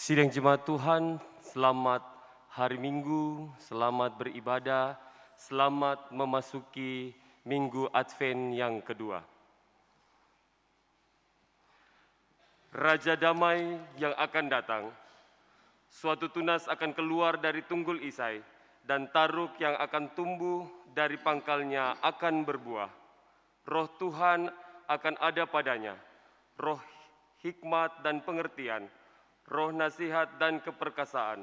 Sidang jemaat Tuhan, selamat hari Minggu, selamat beribadah, selamat memasuki Minggu Advent yang kedua. Raja damai yang akan datang, suatu tunas akan keluar dari tunggul Isai, dan taruk yang akan tumbuh dari pangkalnya akan berbuah. Roh Tuhan akan ada padanya, roh hikmat dan pengertian, roh nasihat dan keperkasaan,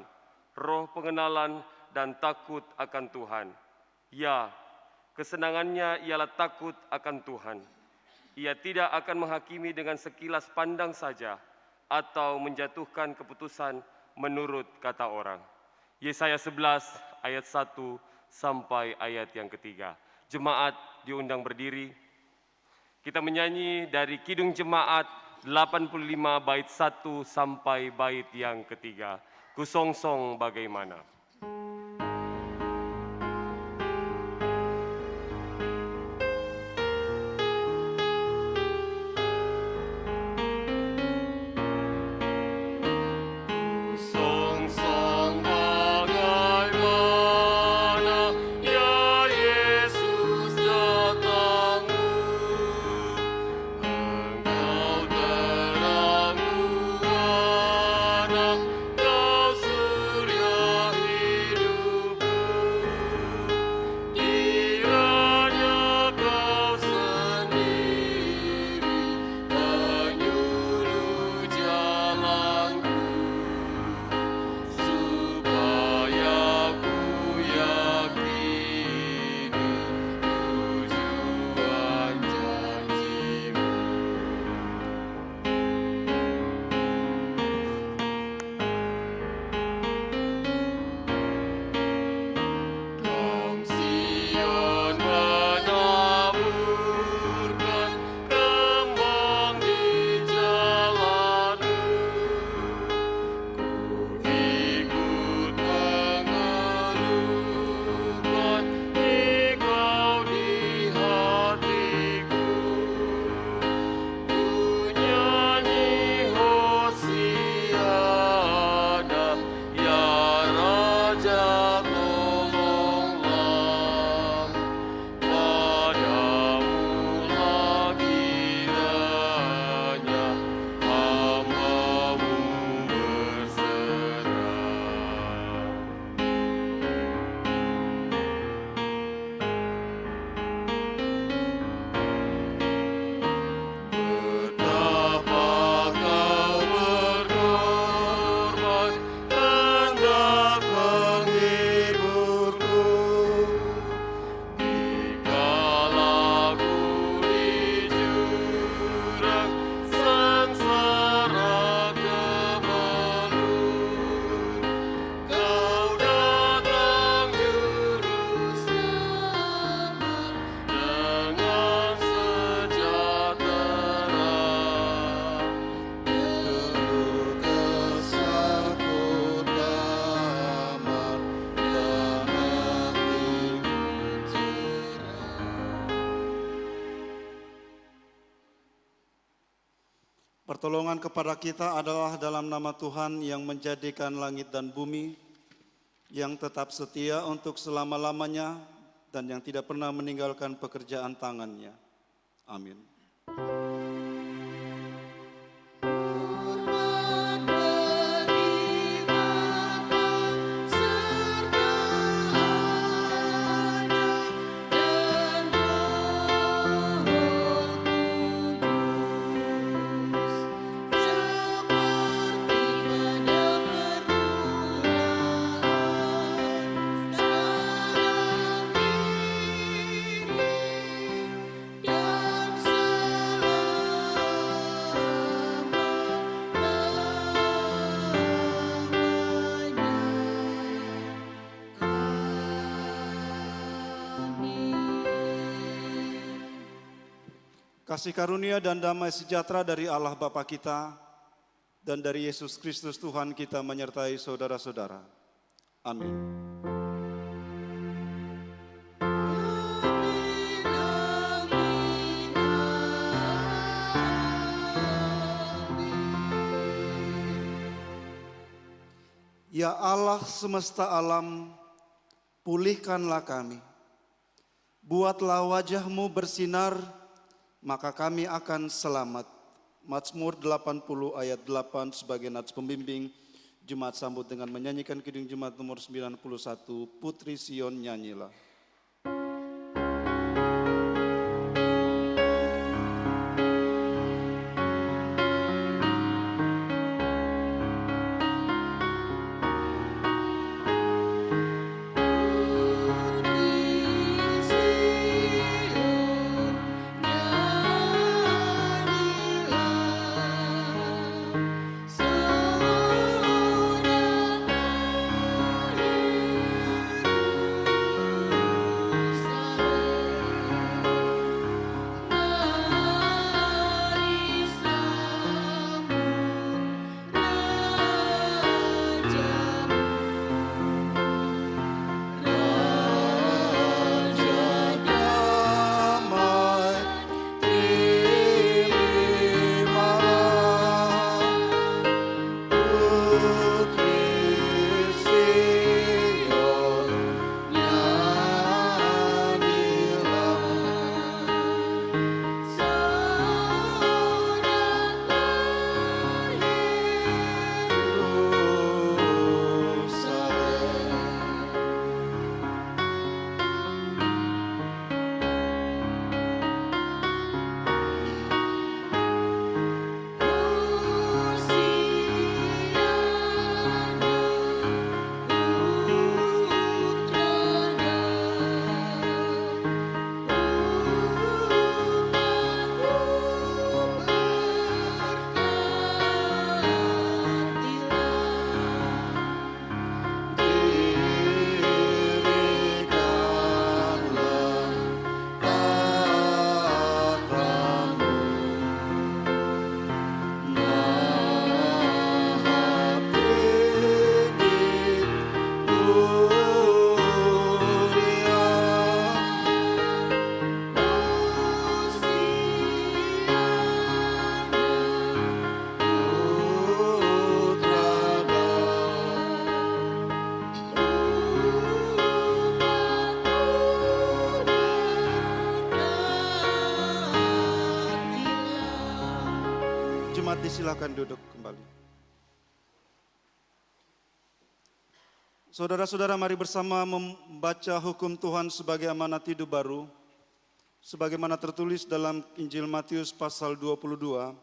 roh pengenalan dan takut akan Tuhan. Ya, kesenangannya ialah takut akan Tuhan. Ia tidak akan menghakimi dengan sekilas pandang saja atau menjatuhkan keputusan menurut kata orang. Yesaya 11 ayat 1 sampai ayat yang ketiga. Jemaat diundang berdiri. Kita menyanyi dari Kidung Jemaat 85 bait 1 sampai bait yang ketiga. Kusongsong bagaimana. Pertolongan kepada kita adalah dalam nama Tuhan yang menjadikan langit dan bumi, yang tetap setia untuk selama-lamanya dan yang tidak pernah meninggalkan pekerjaan tangannya. Amin. Kasih karunia dan damai sejahtera dari Allah Bapa kita dan dari Yesus Kristus Tuhan kita menyertai saudara-saudara. Amin. Ya Allah semesta alam, pulihkanlah kami. Buatlah wajah-Mu bersinar, maka kami akan selamat. Mazmur 80 ayat 8 sebagai nats pembimbing. Jemaat sambut dengan menyanyikan Kidung Jemaat nomor 91, Putri Sion nyanyilah. Jemaat disilakan duduk kembali. Saudara-saudara, mari bersama membaca hukum Tuhan sebagai amanat hidup baru, sebagaimana tertulis dalam Injil Matius pasal 22,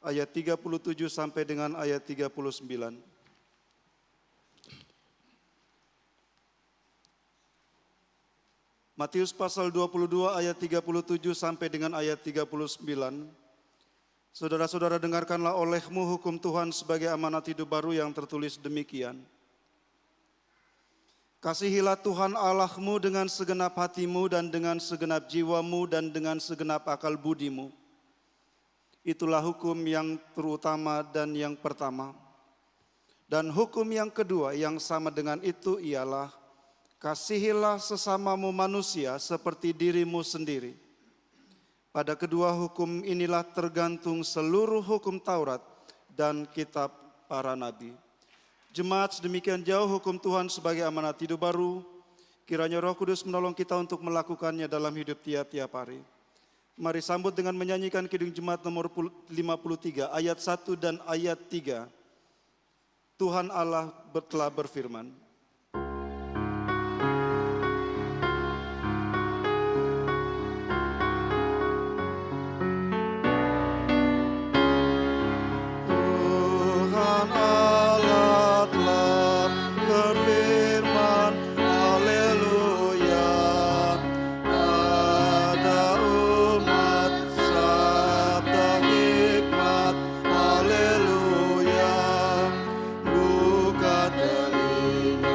ayat 37 sampai dengan ayat 39. Matius pasal 22 ayat 37 sampai dengan ayat 39. Saudara-saudara, dengarkanlah olehmu hukum Tuhan sebagai amanat hidup baru yang tertulis demikian. Kasihilah Tuhan Allahmu dengan segenap hatimu dan dengan segenap jiwamu dan dengan segenap akal budimu. Itulah hukum yang terutama dan yang pertama. Dan hukum yang kedua yang sama dengan itu ialah, kasihilah sesamamu manusia seperti dirimu sendiri. Pada kedua hukum inilah tergantung seluruh hukum Taurat dan kitab para nabi. Jemaat, sedemikian jauh hukum Tuhan sebagai amanat hidup baru. Kiranya Roh Kudus menolong kita untuk melakukannya dalam hidup tiap-tiap hari. Mari sambut dengan menyanyikan Kidung Jemaat nomor 53 ayat 1 dan ayat 3. Tuhan Allah telah berfirman. Haleluya, buka telinga.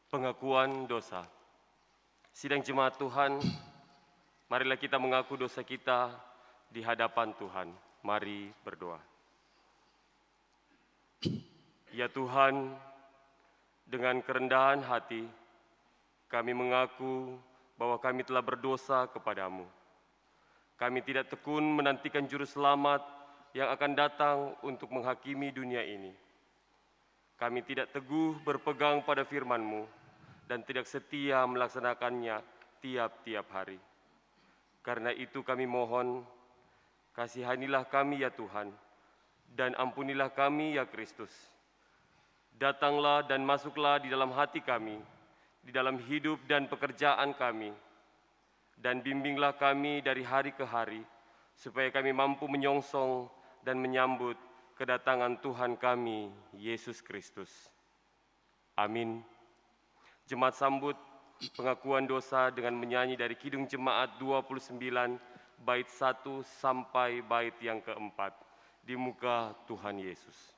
Pengakuan dosa. Sidang jemaat Tuhan, marilah kita mengaku dosa kita di hadapan Tuhan. Mari berdoa. Ya Tuhan, dengan kerendahan hati, kami mengaku bahwa kami telah berdosa kepadamu. Kami tidak tekun menantikan juru selamat yang akan datang untuk menghakimi dunia ini. Kami tidak teguh berpegang pada firman-Mu dan tidak setia melaksanakannya tiap-tiap hari. Karena itu kami mohon, kasihanilah kami ya Tuhan, dan ampunilah kami ya Kristus. Datanglah dan masuklah di dalam hati kami, di dalam hidup dan pekerjaan kami, dan bimbinglah kami dari hari ke hari, supaya kami mampu menyongsong dan menyambut kedatangan Tuhan kami, Yesus Kristus. Amin. Jemaat sambut pengakuan dosa dengan menyanyi dari Kidung Jemaat 29, bait 1 sampai bait yang keempat, di muka Tuhan Yesus.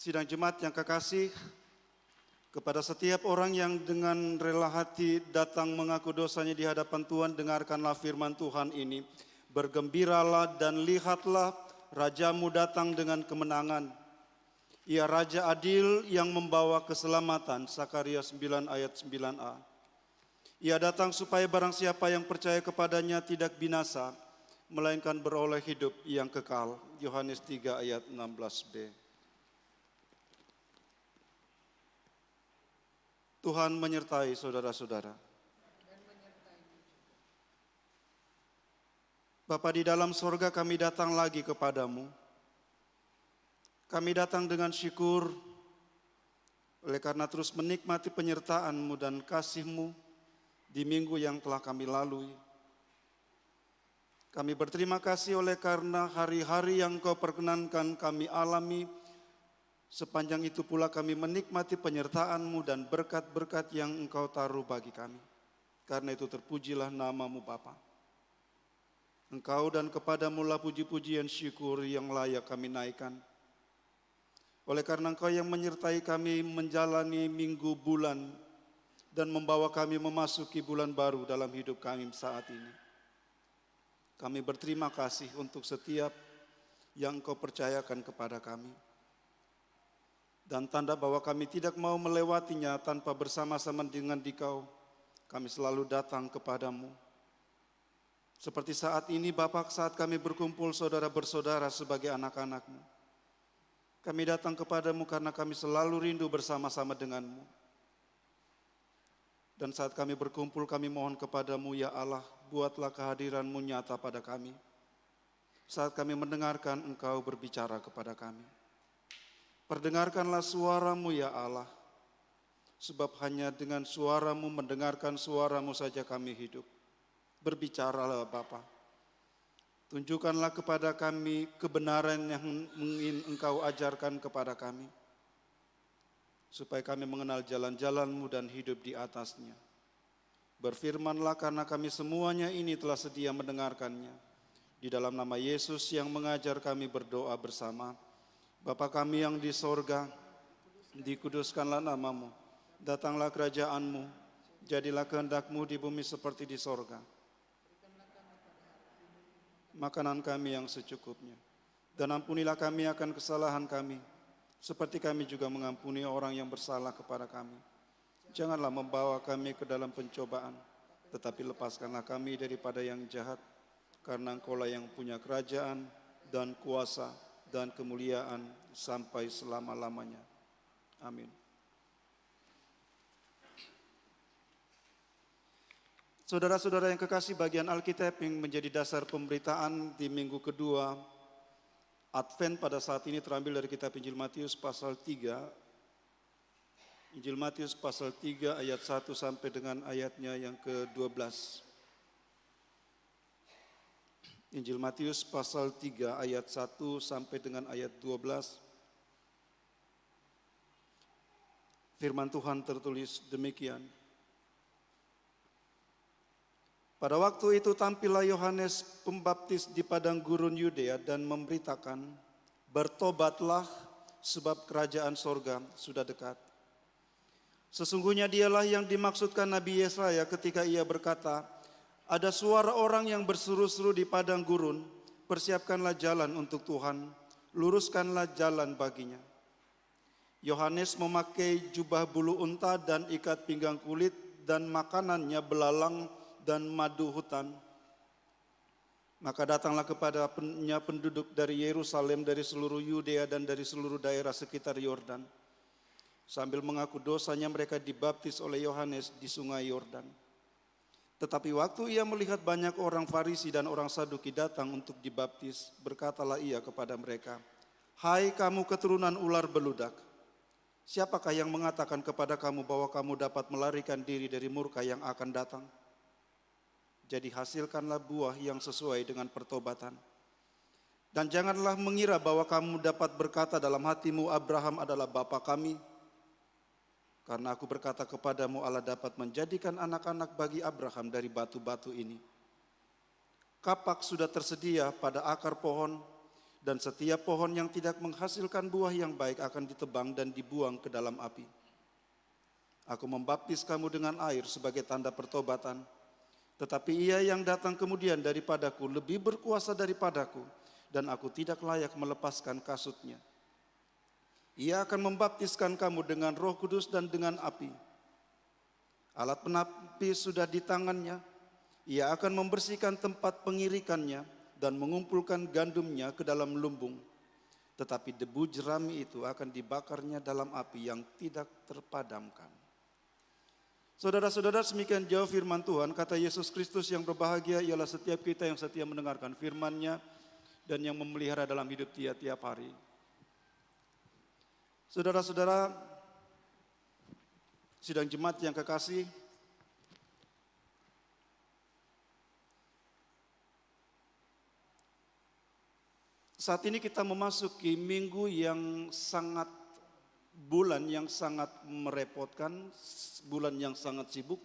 Sidang jemaat yang kekasih, kepada setiap orang yang dengan rela hati datang mengaku dosanya di hadapan Tuhan, dengarkanlah firman Tuhan ini. Bergembiralah dan lihatlah, Rajamu datang dengan kemenangan. Ia Raja adil yang membawa keselamatan. Sakaria 9 ayat 9a. Ia datang supaya barang siapa yang percaya kepadanya tidak binasa, melainkan beroleh hidup yang kekal. Yohanes 3 ayat 16b. Tuhan menyertai saudara-saudara. Bapa di dalam sorga, kami datang lagi kepadamu. Kami datang dengan syukur oleh karena terus menikmati penyertaan-Mu dan kasih-Mu di minggu yang telah kami lalui. Kami berterima kasih oleh karena hari-hari yang Kau perkenankan kami alami. Sepanjang itu pula kami menikmati penyertaan-Mu dan berkat-berkat yang Engkau taruh bagi kami. Karena itu terpujilah nama-Mu Bapa. Engkau dan kepadamu lah puji-pujian syukur yang layak kami naikkan. Oleh karena Engkau yang menyertai kami menjalani minggu bulan dan membawa kami memasuki bulan baru dalam hidup kami saat ini. Kami berterima kasih untuk setiap yang Engkau percayakan kepada kami. Dan tanda bahwa kami tidak mau melewatinya tanpa bersama-sama dengan Dikau, kami selalu datang kepadamu. Seperti saat ini Bapa, saat kami berkumpul saudara bersaudara sebagai anak-anak-Mu. Kami datang kepadamu karena kami selalu rindu bersama-sama denganmu. Dan saat kami berkumpul kami mohon kepadamu ya Allah, buatlah kehadiranmu nyata pada kami. Saat kami mendengarkan Engkau berbicara kepada kami. Perdengarkanlah suaramu ya Allah. Sebab hanya dengan suaramu, mendengarkan suaramu saja kami hidup. Berbicaralah Bapa. Tunjukkanlah kepada kami kebenaran yang ingin Engkau ajarkan kepada kami. Supaya kami mengenal jalan-jalan-Mu dan hidup di atasnya. Berfirmanlah karena kami semuanya ini telah sedia mendengarkannya. Di dalam nama Yesus yang mengajar kami berdoa bersama. Bapa kami yang di sorga, dikuduskanlah nama-Mu. Datanglah kerajaan-Mu, jadilah kehendak-Mu di bumi seperti di sorga. Makanan kami yang secukupnya. Dan ampunilah kami akan kesalahan kami, seperti kami juga mengampuni orang yang bersalah kepada kami. Janganlah membawa kami ke dalam pencobaan, tetapi lepaskanlah kami daripada yang jahat, karena Engkau-lah yang punya kerajaan dan kuasa dan kemuliaan sampai selama-lamanya. Amin. Saudara-saudara yang kekasih, bagian Alkitab yang menjadi dasar pemberitaan di minggu kedua Advent pada saat ini terambil dari kitab Injil Matius pasal 3. Injil Matius pasal 3 ayat 1 sampai dengan ayatnya yang ke-12. Injil Matius pasal 3 ayat 1 sampai dengan ayat 12. Firman Tuhan tertulis demikian. Pada waktu itu tampillah Yohanes Pembaptis di padang gurun Yudea dan memberitakan, bertobatlah sebab kerajaan sorga sudah dekat. Sesungguhnya dialah yang dimaksudkan Nabi Yesaya ketika ia berkata, ada suara orang yang berseru-seru di padang gurun, persiapkanlah jalan untuk Tuhan, luruskanlah jalan baginya. Yohanes memakai jubah bulu unta dan ikat pinggang kulit dan makanannya belalang dan madu hutan. Maka datanglah kepadanya penduduk dari Yerusalem, dari seluruh Yudea dan dari seluruh daerah sekitar Yordan. Sambil mengaku dosanya mereka dibaptis oleh Yohanes di sungai Yordan. Tetapi waktu ia melihat banyak orang Farisi dan orang Saduki datang untuk dibaptis, berkatalah ia kepada mereka, hai kamu keturunan ular beludak, siapakah yang mengatakan kepada kamu bahwa kamu dapat melarikan diri dari murka yang akan datang? Jadi hasilkanlah buah yang sesuai dengan pertobatan. Dan janganlah mengira bahwa kamu dapat berkata dalam hatimu, Abraham adalah bapa kami. Karena aku berkata kepadamu, Allah dapat menjadikan anak-anak bagi Abraham dari batu-batu ini. Kapak sudah tersedia pada akar pohon, dan setiap pohon yang tidak menghasilkan buah yang baik akan ditebang dan dibuang ke dalam api. Aku membaptis kamu dengan air sebagai tanda pertobatan. Tetapi ia yang datang kemudian daripadaku lebih berkuasa daripadaku, dan aku tidak layak melepaskan kasutnya. Ia akan membaptiskan kamu dengan Roh Kudus dan dengan api. Alat penapis sudah di tangannya. Ia akan membersihkan tempat pengirikannya dan mengumpulkan gandumnya ke dalam lumbung. Tetapi debu jerami itu akan dibakarnya dalam api yang tidak terpadamkan. Saudara-saudara, semikian jauh firman Tuhan. Kata Yesus Kristus, yang berbahagia ialah setiap kita yang setia mendengarkan firman-Nya dan yang memelihara dalam hidup tiap-tiap hari. Saudara-saudara, sidang jemaat yang kekasih, saat ini kita memasuki minggu yang sangat, bulan yang sangat merepotkan, bulan yang sangat sibuk,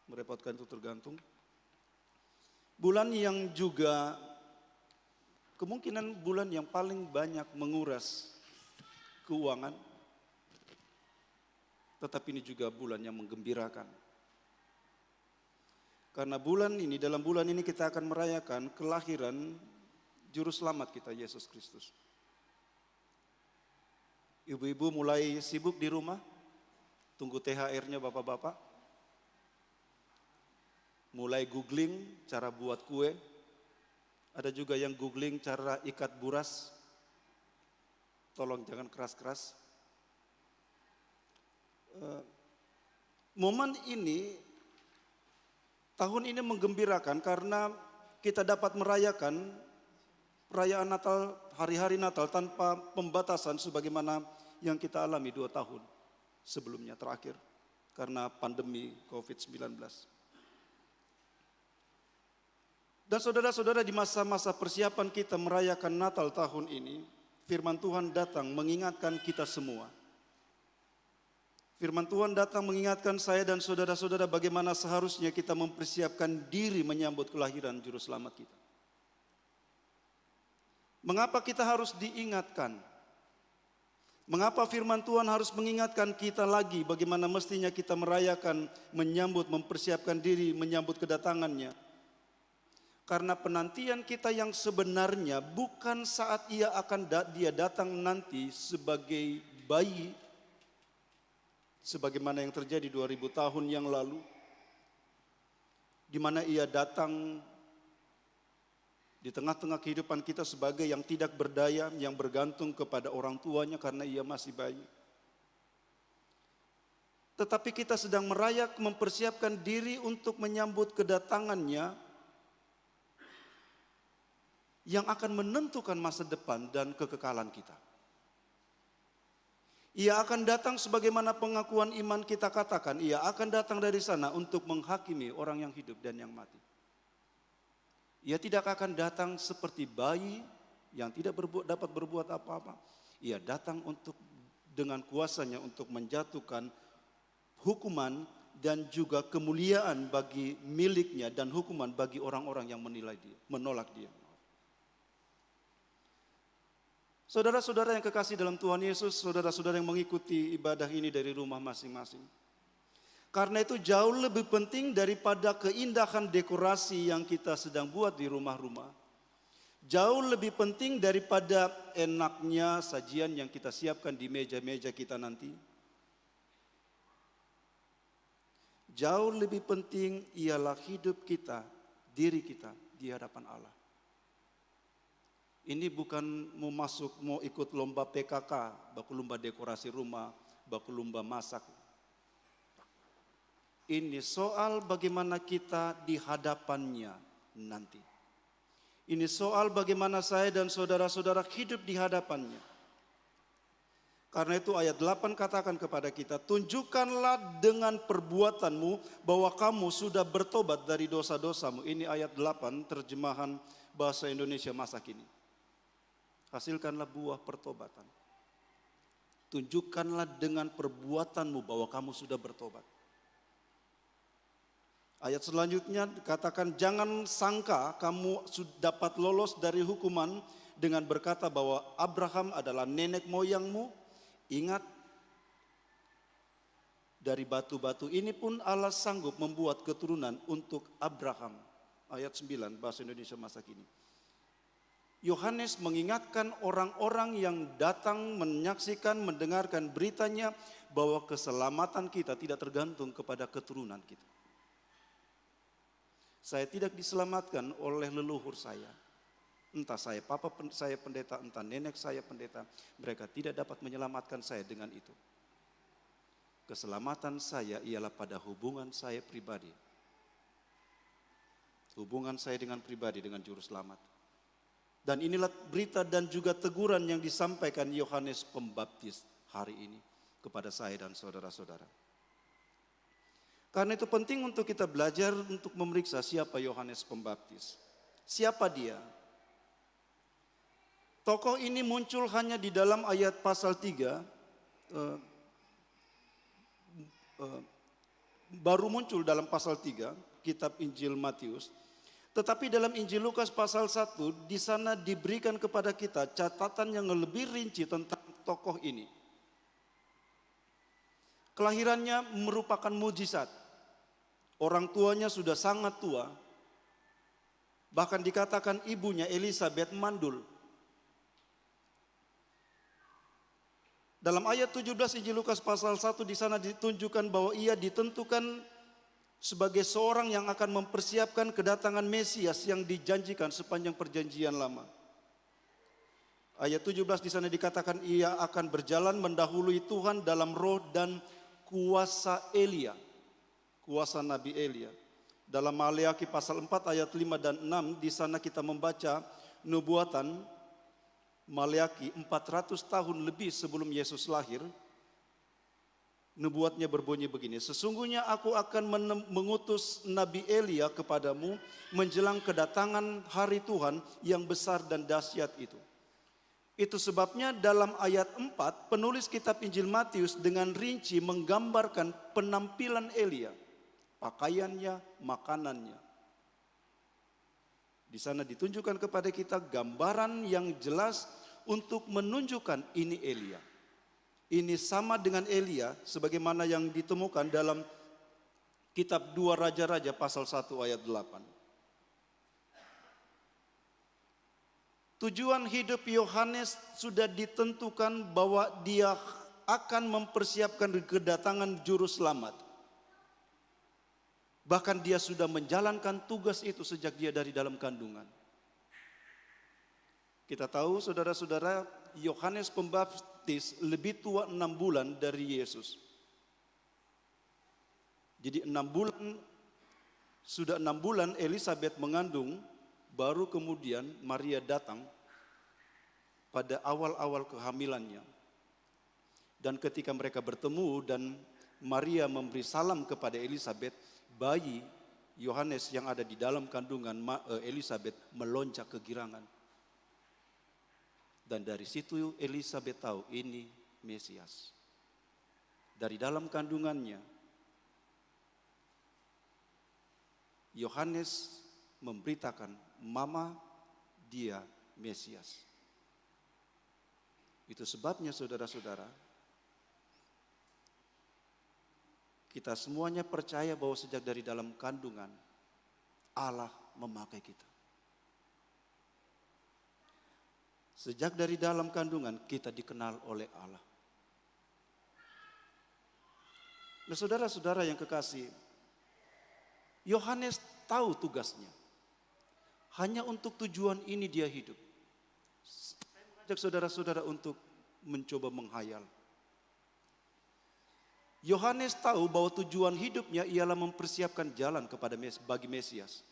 merepotkan itu tergantung. Bulan yang juga kemungkinan bulan yang paling banyak menguras keuangan, tetapi ini juga bulan yang menggembirakan. Karena dalam bulan ini kita akan merayakan kelahiran Juru Selamat kita, Yesus Kristus. Ibu-ibu mulai sibuk di rumah, tunggu THR-nya bapak-bapak. Mulai googling cara buat kue. Ada juga yang googling cara ikat buras. Tolong jangan keras-keras. Momen ini, tahun ini menggembirakan karena kita dapat merayakan perayaan Natal, hari-hari Natal tanpa pembatasan sebagaimana yang kita alami 2 tahun sebelumnya terakhir karena pandemi COVID-19. Dan saudara-saudara, di masa-masa persiapan kita merayakan Natal tahun ini, firman Tuhan datang mengingatkan kita semua. Firman Tuhan datang mengingatkan saya dan saudara-saudara bagaimana seharusnya kita mempersiapkan diri menyambut kelahiran Juru Selamat kita. Mengapa kita harus diingatkan? Mengapa firman Tuhan harus mengingatkan kita lagi bagaimana mestinya kita merayakan, menyambut, mempersiapkan diri, menyambut kedatangannya? Karena penantian kita yang sebenarnya bukan saat dia datang nanti sebagai bayi, sebagaimana yang terjadi 2000 tahun yang lalu, di mana ia datang di tengah-tengah kehidupan kita sebagai yang tidak berdaya, yang bergantung kepada orang tuanya karena ia masih bayi. Tetapi kita sedang mempersiapkan diri untuk menyambut kedatangannya yang akan menentukan masa depan dan kekekalan kita. Ia akan datang sebagaimana pengakuan iman kita katakan, ia akan datang dari sana untuk menghakimi orang yang hidup dan yang mati. Ia tidak akan datang seperti bayi yang tidak dapat berbuat apa-apa. Ia datang dengan kuasanya untuk menjatuhkan hukuman dan juga kemuliaan bagi miliknya dan hukuman bagi orang-orang yang menolak dia. Saudara-saudara yang kekasih dalam Tuhan Yesus, saudara-saudara yang mengikuti ibadah ini dari rumah masing-masing. Karena itu jauh lebih penting daripada keindahan dekorasi yang kita sedang buat di rumah-rumah. Jauh lebih penting daripada enaknya sajian yang kita siapkan di meja-meja kita nanti. Jauh lebih penting ialah hidup kita, diri kita di hadapan Allah. Ini bukan mau ikut lomba PKK, baku lomba dekorasi rumah, baku lomba masak. Ini soal bagaimana kita di hadapannya nanti. Ini soal bagaimana saya dan saudara-saudara hidup di hadapannya. Karena itu ayat 8 katakan kepada kita, tunjukkanlah dengan perbuatanmu bahwa kamu sudah bertobat dari dosa-dosamu. Ini ayat 8 terjemahan bahasa Indonesia masa kini. Hasilkanlah buah pertobatan. Tunjukkanlah dengan perbuatanmu bahwa kamu sudah bertobat. Ayat selanjutnya katakan, jangan sangka kamu dapat lolos dari hukuman dengan berkata bahwa Abraham adalah nenek moyangmu. Ingat, dari batu-batu ini pun Allah sanggup membuat keturunan untuk Abraham. Ayat 9 bahasa Indonesia masa kini. Yohanes mengingatkan orang-orang yang datang menyaksikan, mendengarkan beritanya bahwa keselamatan kita tidak tergantung kepada keturunan kita. Saya tidak diselamatkan oleh leluhur saya. Entah saya papa saya pendeta, entah nenek saya pendeta. Mereka tidak dapat menyelamatkan saya dengan itu. Keselamatan saya ialah pada hubungan saya pribadi. Hubungan saya dengan pribadi, dengan Juru Selamat. Dan inilah berita dan juga teguran yang disampaikan Yohanes Pembaptis hari ini kepada saya dan saudara-saudara. Karena itu penting untuk kita belajar untuk memeriksa siapa Yohanes Pembaptis. Siapa dia? Tokoh ini muncul hanya di dalam ayat pasal 3. Baru muncul dalam pasal 3 kitab Injil Matius. Tetapi dalam Injil Lukas pasal 1, di sana diberikan kepada kita catatan yang lebih rinci tentang tokoh ini. Kelahirannya merupakan mujizat. Orang tuanya sudah sangat tua. Bahkan dikatakan ibunya Elizabeth mandul. Dalam ayat 17 Injil Lukas pasal 1 di sana ditunjukkan bahwa ia ditentukan sebagai seorang yang akan mempersiapkan kedatangan Mesias yang dijanjikan sepanjang perjanjian lama. Ayat 17 di sana dikatakan ia akan berjalan mendahului Tuhan dalam roh dan kuasa Elia, kuasa Nabi Elia. Dalam Maleakhi pasal 4 ayat 5 dan 6 di sana kita membaca nubuatan Maleakhi 400 tahun lebih sebelum Yesus lahir. Nubuatnya berbunyi begini, sesungguhnya aku akan mengutus Nabi Elia kepadamu menjelang kedatangan hari Tuhan yang besar dan dahsyat itu. Itu sebabnya dalam ayat 4 penulis kitab Injil Matius dengan rinci menggambarkan penampilan Elia, pakaiannya, makanannya. Di sana ditunjukkan kepada kita gambaran yang jelas untuk menunjukkan ini Elia. Ini sama dengan Elia sebagaimana yang ditemukan dalam kitab 2 Raja-Raja pasal 1 ayat 8. Tujuan hidup Yohanes sudah ditentukan bahwa dia akan mempersiapkan kedatangan juru selamat. Bahkan dia sudah menjalankan tugas itu sejak dia dari dalam kandungan. Kita tahu saudara-saudara, Yohanes Pembaptis lebih tua 6 bulan dari Yesus. Jadi 6 bulan Elizabeth mengandung, baru kemudian Maria datang pada awal-awal kehamilannya. Dan ketika mereka bertemu dan Maria memberi salam kepada Elizabeth, bayi Yohanes yang ada di dalam kandungan Elizabeth melonjak kegirangan. Dan dari situ Elizabeth tahu ini Mesias. Dari dalam kandungannya, Yohanes memberitakan, mama, dia Mesias. Itu sebabnya saudara-saudara, kita semuanya percaya bahwa sejak dari dalam kandungan, Allah memakai kita. Sejak dari dalam kandungan kita dikenal oleh Allah. Nah, saudara-saudara yang kekasih, Yohanes tahu tugasnya. Hanya untuk tujuan ini dia hidup. Saya mengajak saudara-saudara untuk mencoba menghayal. Yohanes tahu bahwa tujuan hidupnya ialah mempersiapkan jalan bagi Mesias.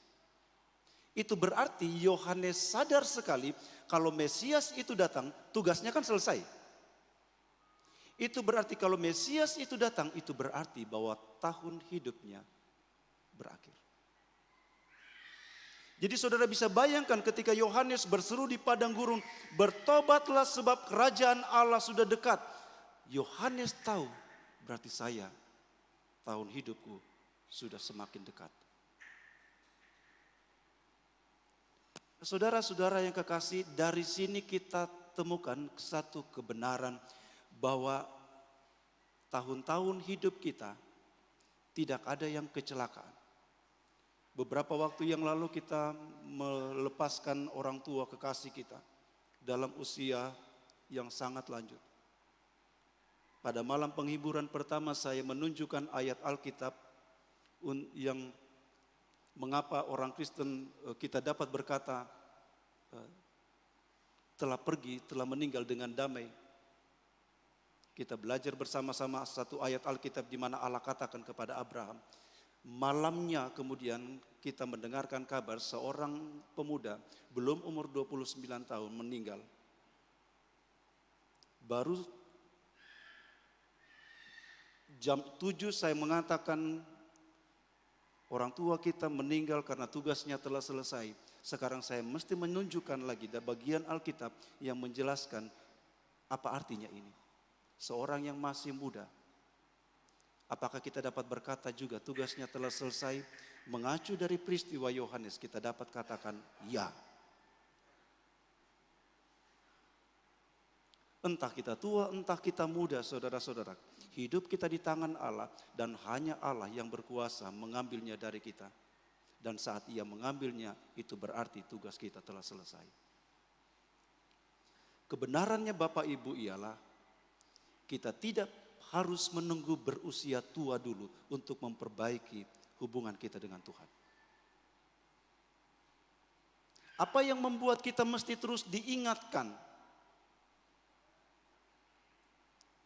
Itu berarti Yohanes sadar sekali kalau Mesias itu datang, tugasnya kan selesai. Itu berarti kalau Mesias itu datang, itu berarti bahwa tahun hidupnya berakhir. Jadi saudara bisa bayangkan ketika Yohanes berseru di padang gurun, bertobatlah sebab kerajaan Allah sudah dekat. Yohanes tahu, berarti saya, tahun hidupku sudah semakin dekat. Saudara-saudara yang kekasih, dari sini kita temukan satu kebenaran bahwa tahun-tahun hidup kita tidak ada yang kecelakaan. Beberapa waktu yang lalu kita melepaskan orang tua kekasih kita dalam usia yang sangat lanjut. Pada malam penghiburan pertama saya menunjukkan ayat Alkitab yang mengapa orang Kristen kita dapat berkata telah meninggal dengan damai. Kita belajar bersama-sama satu ayat Alkitab di mana Allah katakan kepada Abraham. Malamnya kemudian kita mendengarkan kabar seorang pemuda belum umur 29 tahun meninggal. Baru jam 7 saya mengatakan orang tua kita meninggal karena tugasnya telah selesai. Sekarang saya mesti menunjukkan lagi bagian Alkitab yang menjelaskan apa artinya ini. Seorang yang masih muda. Apakah kita dapat berkata juga tugasnya telah selesai? Mengacu dari peristiwa Yohanes kita dapat katakan ya. Entah kita tua, entah kita muda, saudara-saudara. Hidup kita di tangan Allah dan hanya Allah yang berkuasa mengambilnya dari kita. Dan saat Ia mengambilnya, itu berarti tugas kita telah selesai. Kebenarannya Bapak Ibu ialah kita tidak harus menunggu berusia tua dulu untuk memperbaiki hubungan kita dengan Tuhan. Apa yang membuat kita mesti terus diingatkan?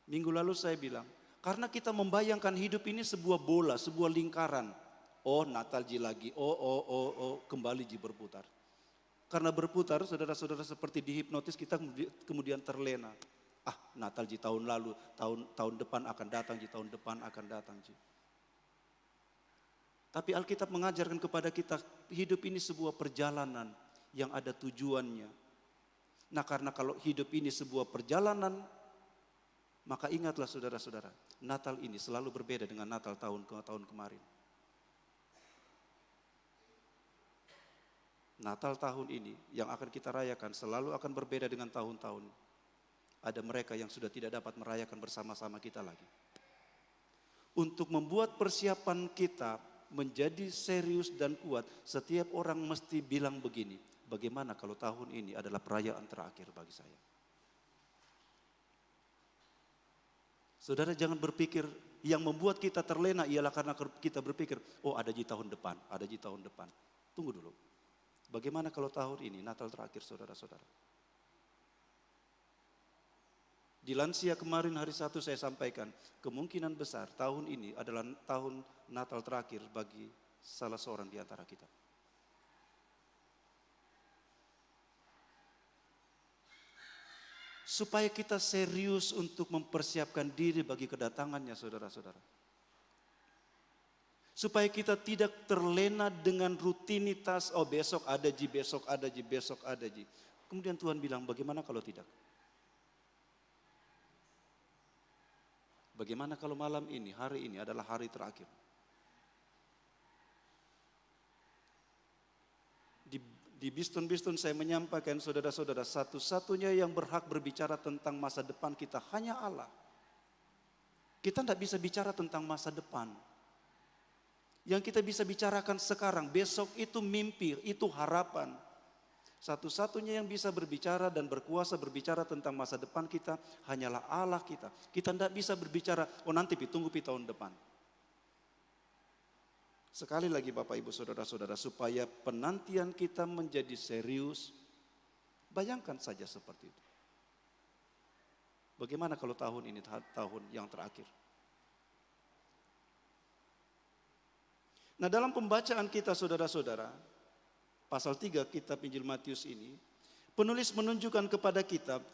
Minggu lalu saya bilang, karena kita membayangkan hidup ini sebuah bola, sebuah lingkaran. Oh, Natal ji lagi, kembali ji berputar. Karena berputar, saudara-saudara, seperti dihipnotis, kita kemudian terlena. Natal ji tahun lalu, tahun depan akan datang ji, tahun depan akan datang ji. Tapi Alkitab mengajarkan kepada kita, hidup ini sebuah perjalanan yang ada tujuannya. Nah, karena kalau hidup ini sebuah perjalanan, maka ingatlah saudara-saudara, Natal ini selalu berbeda dengan Natal tahun kemarin. Natal tahun ini yang akan kita rayakan selalu akan berbeda dengan tahun-tahun. Ada mereka yang sudah tidak dapat merayakan bersama-sama kita lagi. Untuk membuat persiapan kita menjadi serius dan kuat, setiap orang mesti bilang begini, bagaimana kalau tahun ini adalah perayaan terakhir bagi saya? Saudara, jangan berpikir yang membuat kita terlena ialah karena kita berpikir, ada di tahun depan, ada di tahun depan. Tunggu dulu. Bagaimana kalau tahun ini Natal terakhir, saudara-saudara? Di lansia kemarin hari Sabtu saya sampaikan, kemungkinan besar tahun ini adalah tahun Natal terakhir bagi salah seorang di antara kita. Supaya kita serius untuk mempersiapkan diri bagi kedatangannya, saudara-saudara. Supaya kita tidak terlena dengan rutinitas, besok ada ji, besok ada ji, besok ada ji. Kemudian Tuhan bilang, bagaimana kalau tidak? Bagaimana kalau malam ini, hari ini adalah hari terakhir? Di Biston saya menyampaikan, saudara-saudara, satu-satunya yang berhak berbicara tentang masa depan kita hanya Allah. Kita tidak bisa bicara tentang masa depan. Yang kita bisa bicarakan sekarang, besok itu mimpi, itu harapan. Satu-satunya yang bisa berbicara dan berkuasa berbicara tentang masa depan kita hanyalah Allah kita. Kita tidak bisa berbicara, nanti tunggu tahun depan. Sekali lagi Bapak Ibu Saudara-saudara, supaya penantian kita menjadi serius, bayangkan saja seperti itu. Bagaimana kalau tahun ini tahun yang terakhir? Nah, dalam pembacaan kita saudara-saudara, pasal 3 kitab Injil Matius ini, penulis menunjukkan kepada kita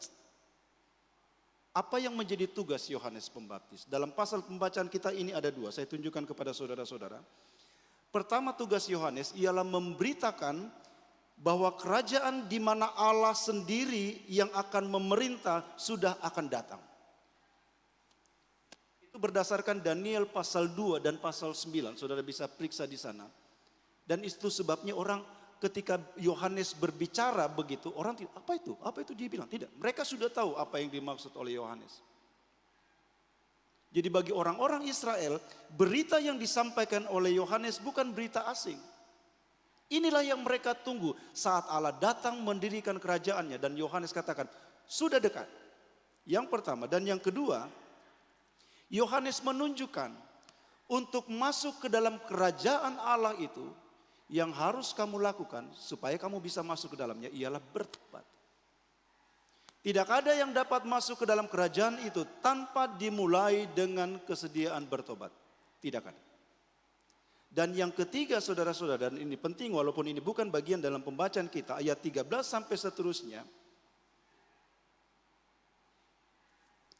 apa yang menjadi tugas Yohanes Pembaptis. Dalam pasal pembacaan kita ini ada 2, saya tunjukkan kepada saudara-saudara. Pertama, tugas Yohanes ialah memberitakan bahwa kerajaan di mana Allah sendiri yang akan memerintah sudah akan datang. Itu berdasarkan Daniel pasal 2 dan pasal 9. Saudara bisa periksa di sana. Dan itu sebabnya orang ketika Yohanes berbicara begitu, orang tidak, apa itu? Apa itu dia bilang? Tidak, mereka sudah tahu apa yang dimaksud oleh Yohanes. Jadi bagi orang-orang Israel, berita yang disampaikan oleh Yohanes bukan berita asing. Inilah yang mereka tunggu saat Allah datang mendirikan kerajaannya. Dan Yohanes katakan, sudah dekat. Yang pertama. Dan yang kedua, Yohanes menunjukkan untuk masuk ke dalam kerajaan Allah itu, yang harus kamu lakukan supaya kamu bisa masuk ke dalamnya ialah bertobat. Tidak ada yang dapat masuk ke dalam kerajaan itu tanpa dimulai dengan kesediaan bertobat. Tidak ada. Dan yang ketiga saudara-saudara, dan ini penting walaupun ini bukan bagian dalam pembacaan kita, ayat 13 sampai seterusnya.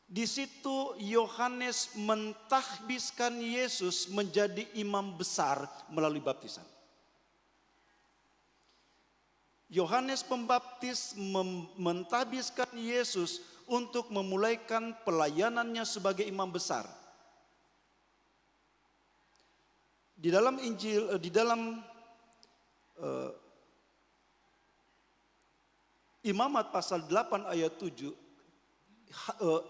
Di situ Yohanes mentahbiskan Yesus menjadi imam besar melalui baptisan. Yohanes Pembaptis mentahbiskan Yesus untuk memulaikan pelayanannya sebagai imam besar. Di dalam Injil, di dalam Imamat pasal 8 ayat 7,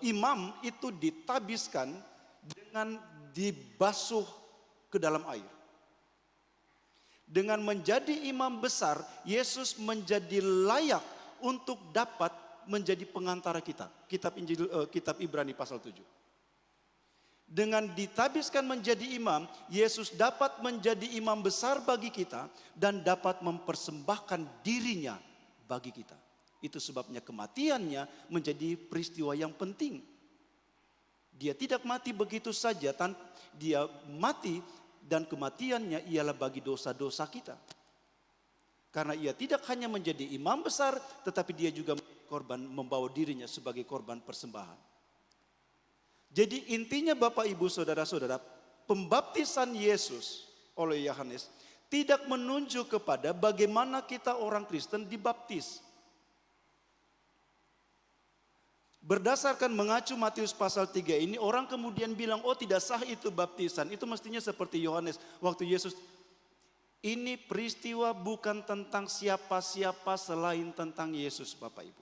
imam itu ditabiskan dengan dibasuh ke dalam air. Dengan menjadi imam besar, Yesus menjadi layak untuk dapat menjadi pengantara kita. Kitab Ibrani pasal 7. Dengan ditabiskan menjadi imam, Yesus dapat menjadi imam besar bagi kita dan dapat mempersembahkan dirinya bagi kita. Itu sebabnya kematiannya menjadi peristiwa yang penting. Dia tidak mati begitu saja, dia mati dan kematiannya ialah bagi dosa-dosa kita. Karena ia tidak hanya menjadi imam besar, tetapi dia juga korban, membawa dirinya sebagai korban persembahan. Jadi intinya Bapak Ibu Saudara-saudara, pembaptisan Yesus oleh Yohanes tidak menunjuk kepada bagaimana kita orang Kristen dibaptis. Berdasarkan mengacu Matius pasal 3 ini, orang kemudian bilang, oh tidak sah itu baptisan. Itu mestinya seperti Yohanes waktu Yesus. Ini peristiwa bukan tentang siapa-siapa selain tentang Yesus Bapak Ibu.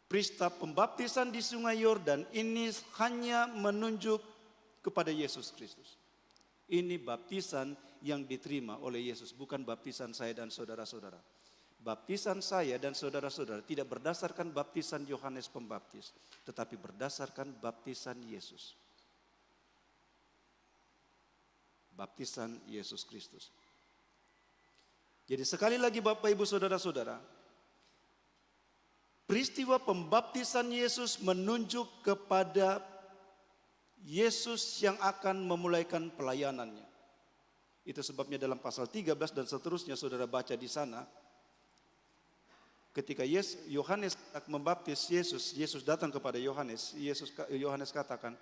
Peristiwa pembaptisan di Sungai Yordan ini hanya menunjuk kepada Yesus Kristus. Ini baptisan yang diterima oleh Yesus, bukan baptisan saya dan saudara-saudara. Baptisan saya dan saudara-saudara tidak berdasarkan baptisan Yohanes Pembaptis, tetapi berdasarkan baptisan Yesus. Baptisan Yesus Kristus. Jadi sekali lagi Bapak Ibu Saudara-saudara, peristiwa pembaptisan Yesus menunjuk kepada Yesus yang akan memulaikan pelayanannya. Itu sebabnya dalam pasal 13 dan seterusnya saudara baca di sana. Ketika Yohanes membaptis Yesus, Yesus datang kepada Yohanes. Yohanes katakan,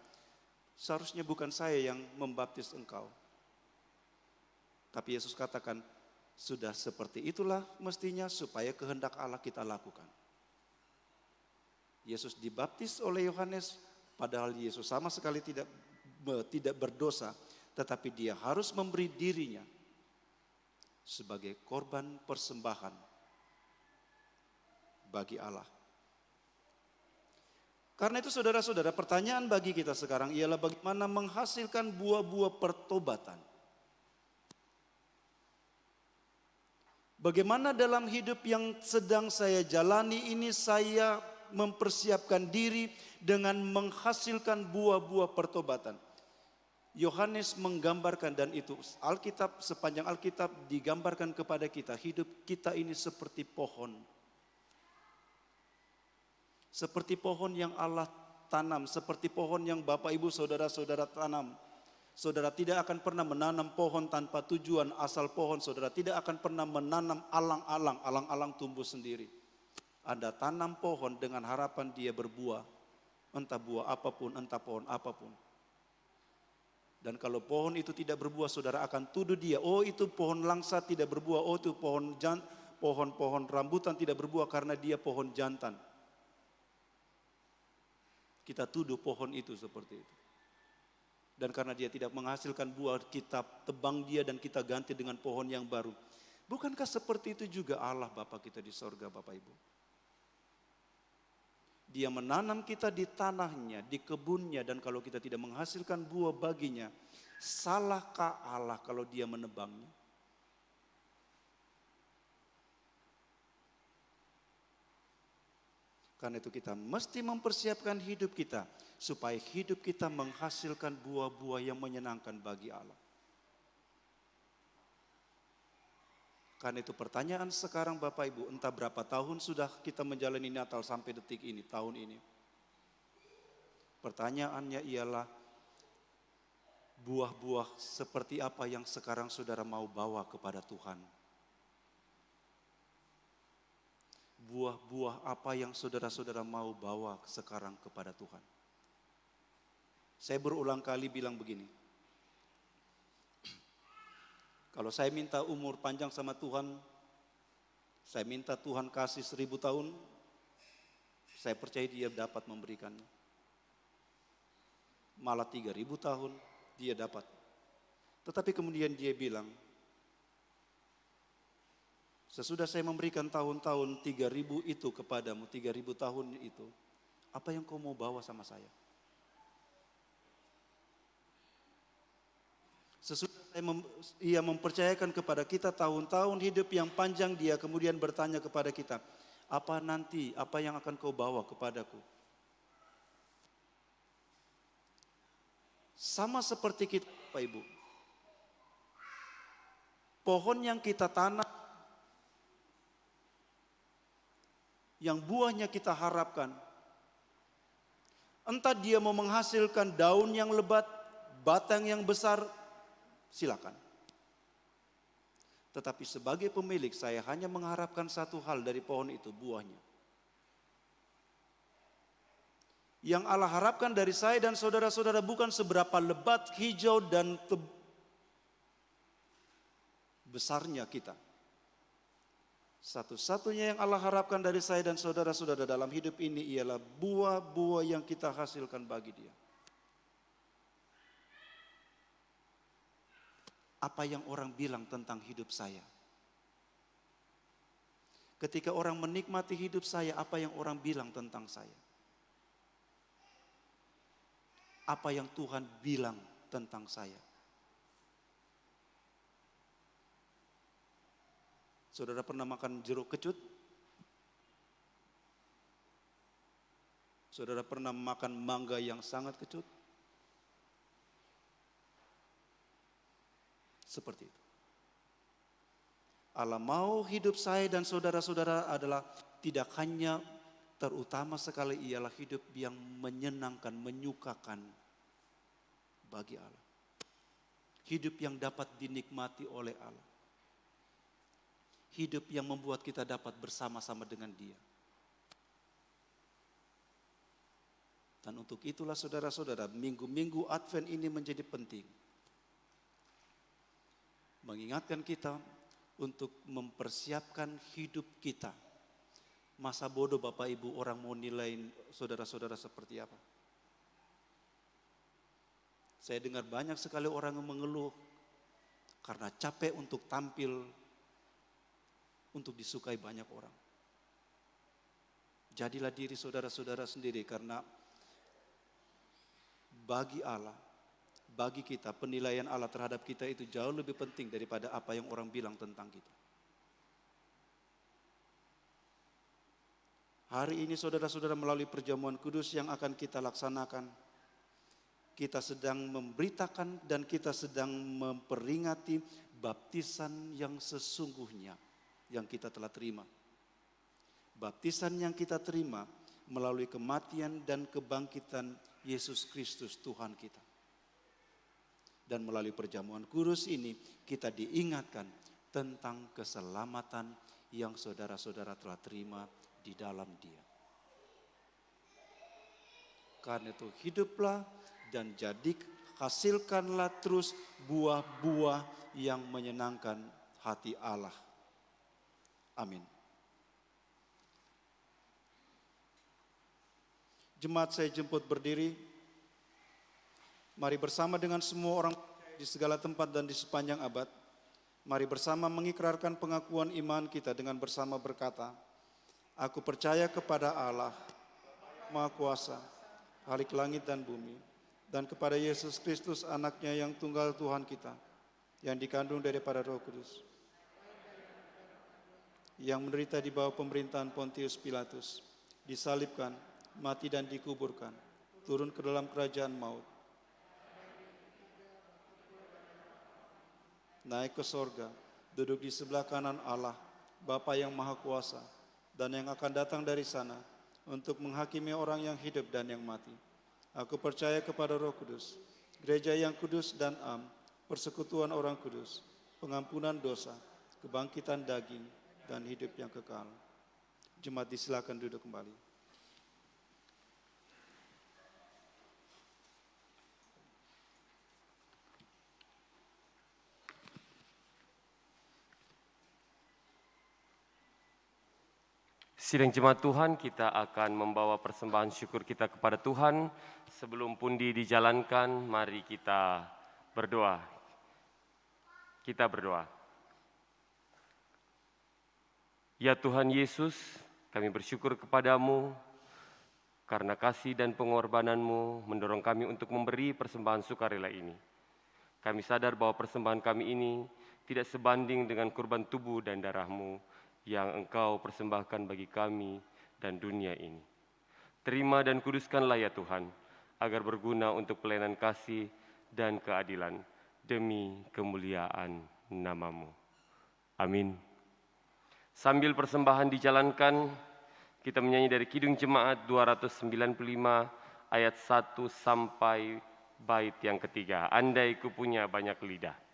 seharusnya bukan saya yang membaptis engkau. Tapi Yesus katakan, sudah seperti itulah mestinya supaya kehendak Allah kita lakukan. Yesus dibaptis oleh Yohanes, padahal Yesus sama sekali tidak berdosa, tetapi dia harus memberi dirinya sebagai korban persembahan bagi Allah. Karena itu saudara-saudara, pertanyaan bagi kita sekarang ialah bagaimana menghasilkan buah-buah pertobatan. Bagaimana dalam hidup yang sedang saya jalani ini saya mempersiapkan diri dengan menghasilkan buah-buah pertobatan. Yohanes menggambarkan, dan itu Alkitab, sepanjang Alkitab digambarkan kepada kita, hidup kita ini seperti pohon. Seperti pohon yang Allah tanam, seperti pohon yang Bapak Ibu Saudara-saudara tanam. Saudara tidak akan pernah menanam pohon tanpa tujuan, asal pohon saudara tidak akan pernah menanam alang-alang, alang-alang tumbuh sendiri. Anda tanam pohon dengan harapan dia berbuah, entah buah apapun, entah pohon apapun. Dan kalau pohon itu tidak berbuah, saudara akan tuduh dia, oh itu pohon langsa tidak berbuah, oh itu pohon rambutan tidak berbuah karena dia pohon jantan. Kita tuduh pohon itu seperti itu. Dan karena dia tidak menghasilkan buah, kita tebang dia dan kita ganti dengan pohon yang baru. Bukankah seperti itu juga Allah Bapa kita di sorga Bapak Ibu? Dia menanam kita di tanahnya, di kebunnya, dan kalau kita tidak menghasilkan buah baginya, salahkah Allah kalau dia menebangnya? Karena itu kita mesti mempersiapkan hidup kita supaya hidup kita menghasilkan buah-buah yang menyenangkan bagi Allah. Karena itu pertanyaan sekarang Bapak Ibu, entah berapa tahun sudah kita menjalani Natal sampai detik ini, tahun ini. Pertanyaannya ialah buah-buah seperti apa yang sekarang saudara mau bawa kepada Tuhan? Buah-buah apa yang saudara-saudara mau bawa sekarang kepada Tuhan? Saya berulang kali bilang begini. Kalau saya minta umur panjang sama Tuhan, saya minta Tuhan kasih 1000 tahun, saya percaya dia dapat memberikannya. Malah 3000 tahun dia dapat. Tetapi kemudian dia bilang, Sesudah saya memberikan tahun-tahun 3.000 itu kepadamu, 3.000 tahun itu, apa yang kau mau bawa sama saya? Sesudah ia mempercayakan kepada kita tahun-tahun hidup yang panjang, dia kemudian bertanya kepada kita, apa nanti, apa yang akan kau bawa kepadaku? Sama seperti kita, Bapak Ibu. Pohon yang kita tanam, yang buahnya kita harapkan, entah dia mau menghasilkan daun yang lebat, batang yang besar, silakan. Tetapi sebagai pemilik saya hanya mengharapkan satu hal dari pohon itu, buahnya. Yang Allah harapkan dari saya dan saudara-saudara bukan seberapa lebat, hijau dan besarnya kita. Satu-satunya yang Allah harapkan dari saya dan saudara-saudara dalam hidup ini ialah buah-buah yang kita hasilkan bagi Dia. Apa yang orang bilang tentang hidup saya? Ketika orang menikmati hidup saya, apa yang orang bilang tentang saya? Apa yang Tuhan bilang tentang saya? Saudara pernah makan jeruk kecut? Saudara pernah makan mangga yang sangat kecut? Seperti itu. Allah mau hidup saya dan saudara-saudara adalah tidak hanya terutama sekali ialah hidup yang menyenangkan, menyukakan bagi Allah. Hidup yang dapat dinikmati oleh Allah. Hidup yang membuat kita dapat bersama-sama dengan Dia. Dan untuk itulah saudara-saudara, minggu-minggu Advent ini menjadi penting. Mengingatkan kita untuk mempersiapkan hidup kita. Masa bodoh Bapak Ibu orang mau nilai saudara-saudara seperti apa? Saya dengar banyak sekali orang yang mengeluh karena capek untuk tampil, untuk disukai banyak orang. Jadilah diri saudara-saudara sendiri karena bagi Allah, bagi kita penilaian Allah terhadap kita itu jauh lebih penting daripada apa yang orang bilang tentang kita. Hari ini saudara-saudara melalui perjamuan kudus yang akan kita laksanakan, kita sedang memberitakan dan kita sedang memperingati baptisan yang sesungguhnya yang kita telah terima. Baptisan yang kita terima melalui kematian dan kebangkitan Yesus Kristus Tuhan kita. Dan melalui perjamuan kudus ini kita diingatkan tentang keselamatan yang saudara-saudara telah terima di dalam Dia. Karena itu hiduplah dan hasilkanlah terus buah-buah yang menyenangkan hati Allah. Amin. Jemaat saya jemput berdiri. Mari bersama dengan semua orang di segala tempat dan di sepanjang abad. Mari bersama mengikrarkan pengakuan iman kita dengan bersama berkata, aku percaya kepada Allah, Maha Kuasa, Khalik langit dan bumi, dan kepada Yesus Kristus anaknya yang tunggal Tuhan kita, yang dikandung daripada Roh Kudus, yang menderita di bawah pemerintahan Pontius Pilatus, disalibkan, mati dan dikuburkan, turun ke dalam kerajaan maut, naik ke sorga, duduk di sebelah kanan Allah, Bapa yang Maha Kuasa, dan yang akan datang dari sana untuk menghakimi orang yang hidup dan yang mati. Aku percaya kepada Roh Kudus, gereja yang kudus dan am, persekutuan orang kudus, pengampunan dosa, kebangkitan daging, dan hidup yang kekal. Jemaat disilakan duduk kembali. Sidang jemaat Tuhan, kita akan membawa persembahan syukur kita kepada Tuhan. Sebelum pundi dijalankan, mari kita berdoa. Kita berdoa. Ya Tuhan Yesus, kami bersyukur kepadamu karena kasih dan pengorbanan-Mu mendorong kami untuk memberi persembahan sukarela ini. Kami sadar bahwa persembahan kami ini tidak sebanding dengan kurban tubuh dan darah-Mu yang Engkau persembahkan bagi kami dan dunia ini. Terima dan kuduskanlah ya Tuhan, agar berguna untuk pelayanan kasih dan keadilan demi kemuliaan nama-Mu. Amin. Sambil persembahan dijalankan, kita menyanyi dari Kidung Jemaat 295 ayat 1 sampai bait yang ketiga. Andai ku punya banyak lidah.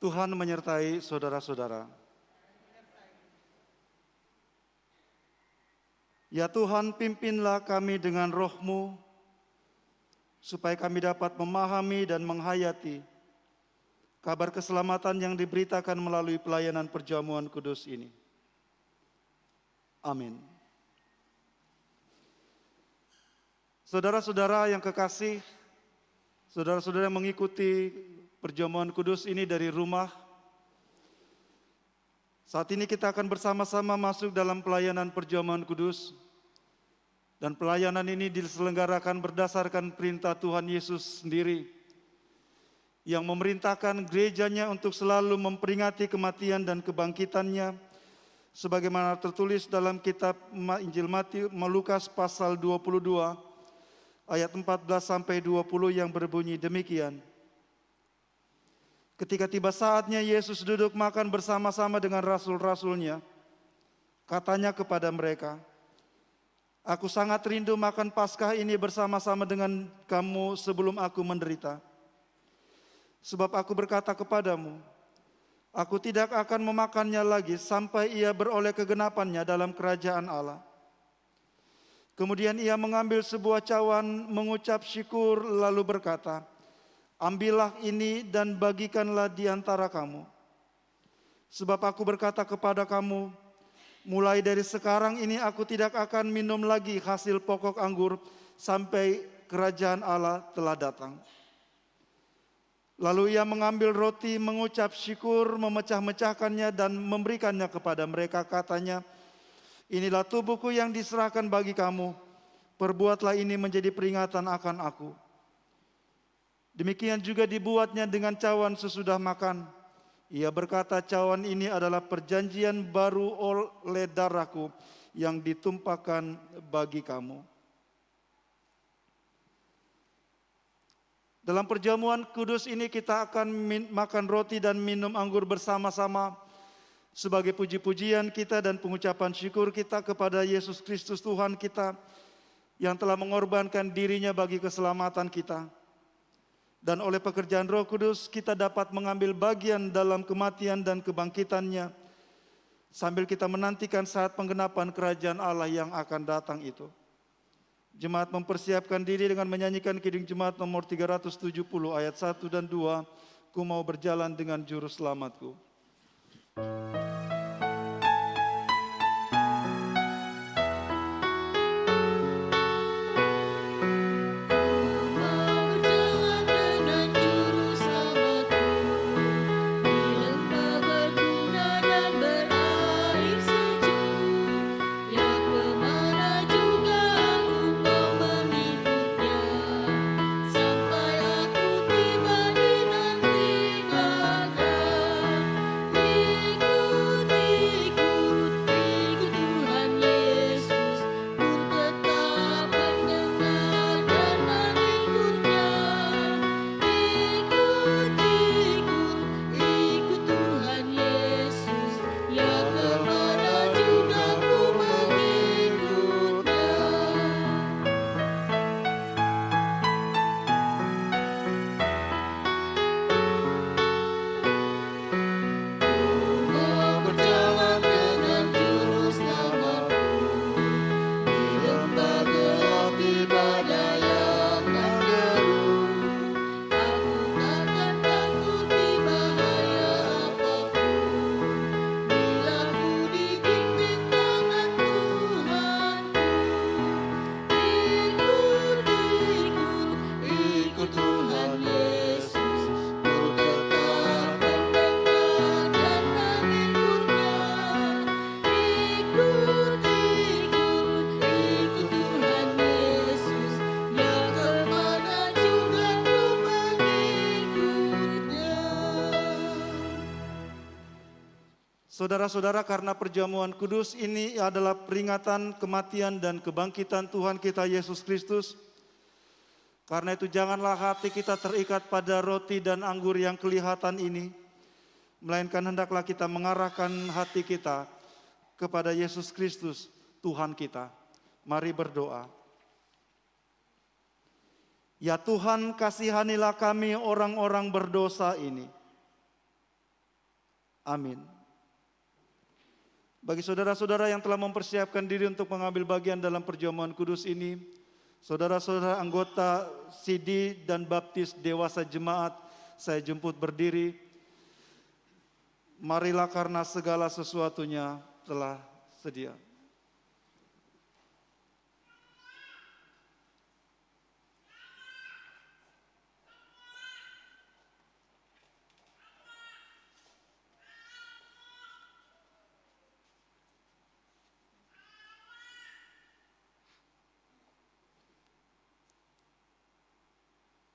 Tuhan menyertai saudara-saudara. Ya Tuhan, pimpinlah kami dengan roh-Mu, supaya kami dapat memahami dan menghayati kabar keselamatan yang diberitakan melalui pelayanan perjamuan kudus ini. Amin. Saudara-saudara yang kekasih, saudara-saudara yang mengikuti perjamuan kudus ini dari rumah, Saat ini kita akan bersama-sama masuk dalam pelayanan perjamuan kudus. Dan pelayanan ini diselenggarakan berdasarkan perintah Tuhan Yesus sendiri, yang memerintahkan gerejanya untuk selalu memperingati kematian dan kebangkitannya, sebagaimana tertulis dalam kitab Injil Lukas pasal 22, ayat 14 sampai 20 yang berbunyi demikian. Ketika tiba saatnya Yesus duduk makan bersama-sama dengan rasul-rasulnya, katanya kepada mereka, "Aku sangat rindu makan Paskah ini bersama-sama dengan kamu sebelum aku menderita. Sebab aku berkata kepadamu, aku tidak akan memakannya lagi sampai ia beroleh kegenapannya dalam kerajaan Allah." Kemudian ia mengambil sebuah cawan, mengucap syukur, lalu berkata, "Ambillah ini dan bagikanlah di antara kamu. Sebab aku berkata kepada kamu, mulai dari sekarang ini aku tidak akan minum lagi hasil pokok anggur sampai kerajaan Allah telah datang." Lalu ia mengambil roti, mengucap syukur, memecah-mecahkannya dan memberikannya kepada mereka. Katanya, "Inilah tubuhku yang diserahkan bagi kamu. Perbuatlah ini menjadi peringatan akan aku." Demikian juga dibuatnya dengan cawan sesudah makan. Ia berkata, "Cawan ini adalah perjanjian baru oleh darahku yang ditumpahkan bagi kamu." Dalam perjamuan kudus ini kita akan makan roti dan minum anggur bersama-sama sebagai puji-pujian kita dan pengucapan syukur kita kepada Yesus Kristus Tuhan kita yang telah mengorbankan dirinya bagi keselamatan kita. Dan oleh pekerjaan Roh Kudus kita dapat mengambil bagian dalam kematian dan kebangkitannya sambil kita menantikan saat penggenapan kerajaan Allah yang akan datang itu. Jemaat mempersiapkan diri dengan menyanyikan kidung jemaat nomor 370 ayat 1 dan 2. Ku mau berjalan dengan juru selamatku. Saudara-saudara, karena perjamuan kudus ini adalah peringatan kematian dan kebangkitan Tuhan kita Yesus Kristus. Karena itu janganlah hati kita terikat pada roti dan anggur yang kelihatan ini, melainkan hendaklah kita mengarahkan hati kita kepada Yesus Kristus, Tuhan kita. Mari berdoa. Ya Tuhan, kasihanilah kami orang-orang berdosa ini. Amin. Bagi saudara-saudara yang telah mempersiapkan diri untuk mengambil bagian dalam perjamuan kudus ini, saudara-saudara anggota CD dan Baptis Dewasa Jemaat, saya jemput berdiri. Marilah karena segala sesuatunya telah sedia.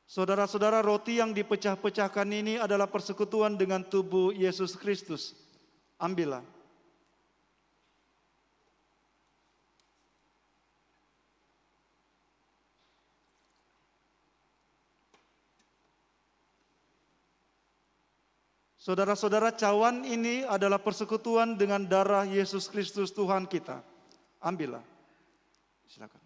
Saudara-saudara, roti yang dipecah-pecahkan ini adalah persekutuan dengan tubuh Yesus Kristus. Ambillah. Saudara-saudara, cawan ini adalah persekutuan dengan darah Yesus Kristus Tuhan kita. Ambillah. Silakan.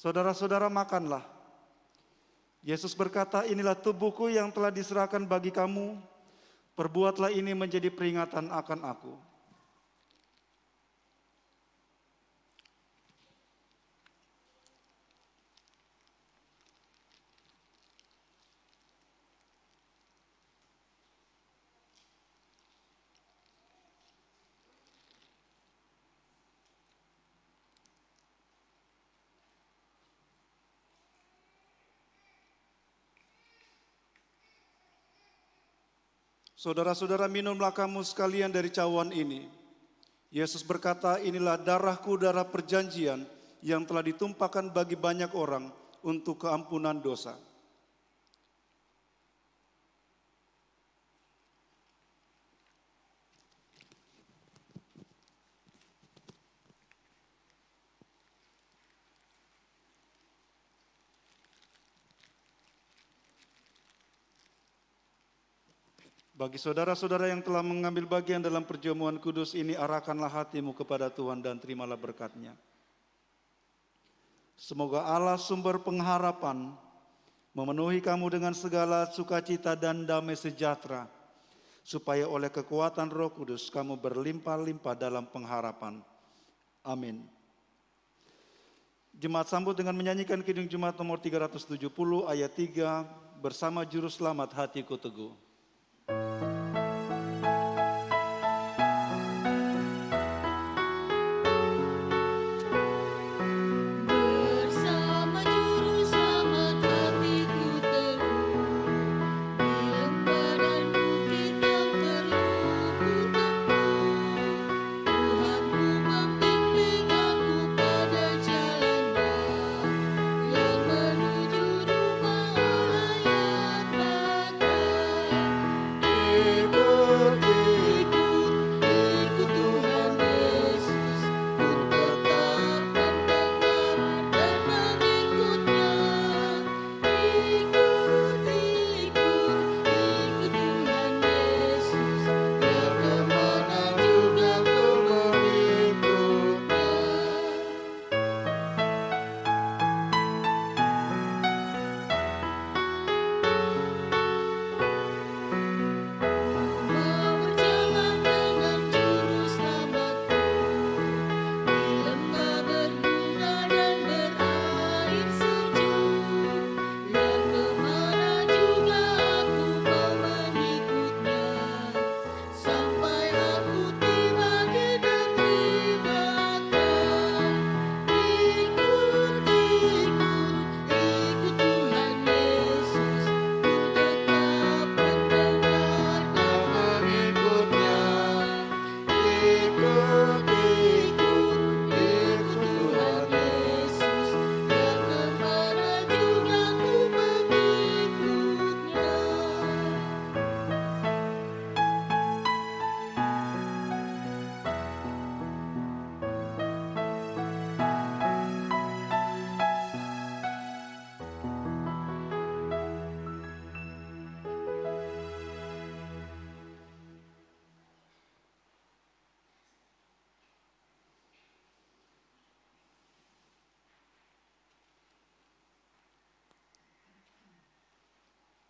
Saudara-saudara, makanlah. Yesus berkata, inilah tubuhku yang telah diserahkan bagi kamu. Perbuatlah ini menjadi peringatan akan aku. Saudara-saudara, minumlah kamu sekalian dari cawan ini. Yesus berkata, inilah darahku, darah perjanjian yang telah ditumpahkan bagi banyak orang untuk keampunan dosa. Bagi saudara-saudara yang telah mengambil bagian dalam perjamuan kudus ini, arahkanlah hatimu kepada Tuhan dan terimalah berkat-Nya. Semoga Allah sumber pengharapan memenuhi kamu dengan segala sukacita dan damai sejahtera, supaya oleh kekuatan Roh Kudus kamu berlimpah-limpah dalam pengharapan. Amin. Jemaat sambut dengan menyanyikan Kidung Jemaat nomor 370 ayat 3 bersama juru selamat Hatiku Teguh.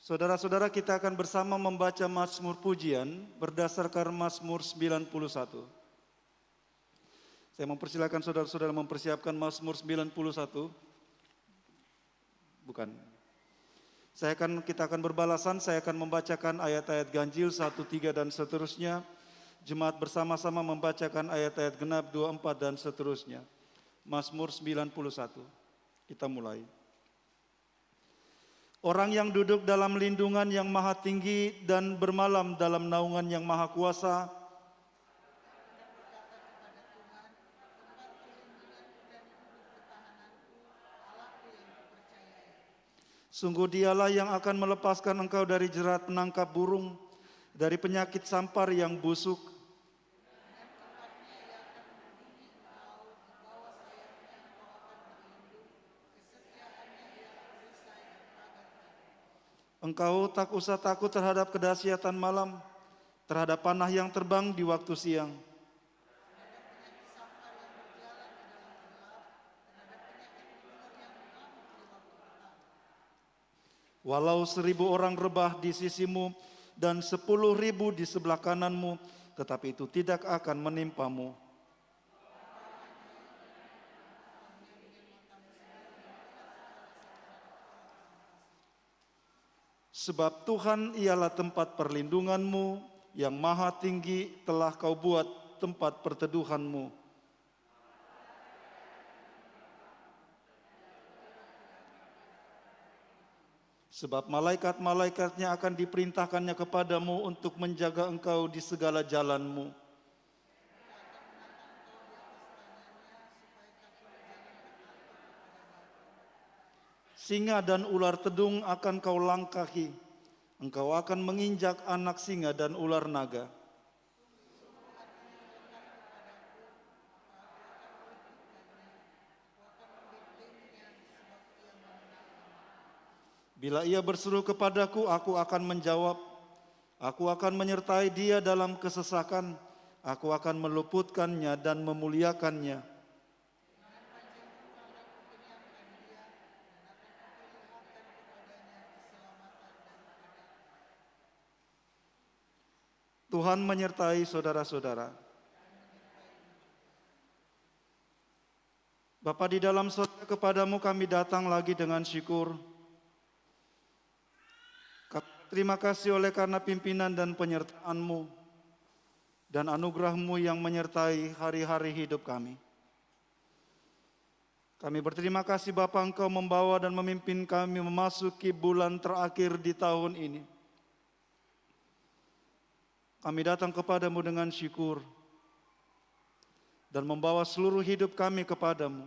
Saudara-saudara, kita akan bersama membaca Mazmur Pujian berdasarkan Mazmur 91. Saya mempersilakan saudara-saudara mempersiapkan Mazmur 91. Bukan. Kita akan berbalasan, saya akan membacakan ayat-ayat ganjil 1, 3 dan seterusnya. Jemaat bersama-sama membacakan ayat-ayat genap 2, 4 dan seterusnya. Mazmur 91. Kita mulai. Orang yang duduk dalam lindungan yang maha tinggi dan bermalam dalam naungan yang maha kuasa, sungguh dialah yang akan melepaskan engkau dari jerat penangkap burung, dari penyakit sampar yang busuk. Engkau tak usah takut terhadap kedahsyatan malam, terhadap panah yang terbang di waktu siang. Walau 1000 orang rebah di sisimu dan 10.000 di sebelah kananmu, tetapi itu tidak akan menimpamu. Sebab Tuhan ialah tempat perlindunganmu, yang maha tinggi telah kau buat tempat perteduhanmu. Sebab malaikat-malaikatnya akan diperintahkannya kepadamu untuk menjaga engkau di segala jalanmu. Singa dan ular tedung akan kau langkahi. Engkau akan menginjak anak singa dan ular naga. Bila ia berseru kepadaku, aku akan menjawab. Aku akan menyertai dia dalam kesesakan. Aku akan meluputkannya dan memuliakannya. Tuhan menyertai saudara-saudara. Bapa di dalam surga, kepadamu kami datang lagi dengan syukur. Terima kasih oleh karena pimpinan dan penyertaan-Mu dan anugerah-Mu yang menyertai hari-hari hidup kami. Kami berterima kasih Bapa, Engkau membawa dan memimpin kami memasuki bulan terakhir di tahun ini. Kami datang kepadamu dengan syukur dan membawa seluruh hidup kami kepadamu.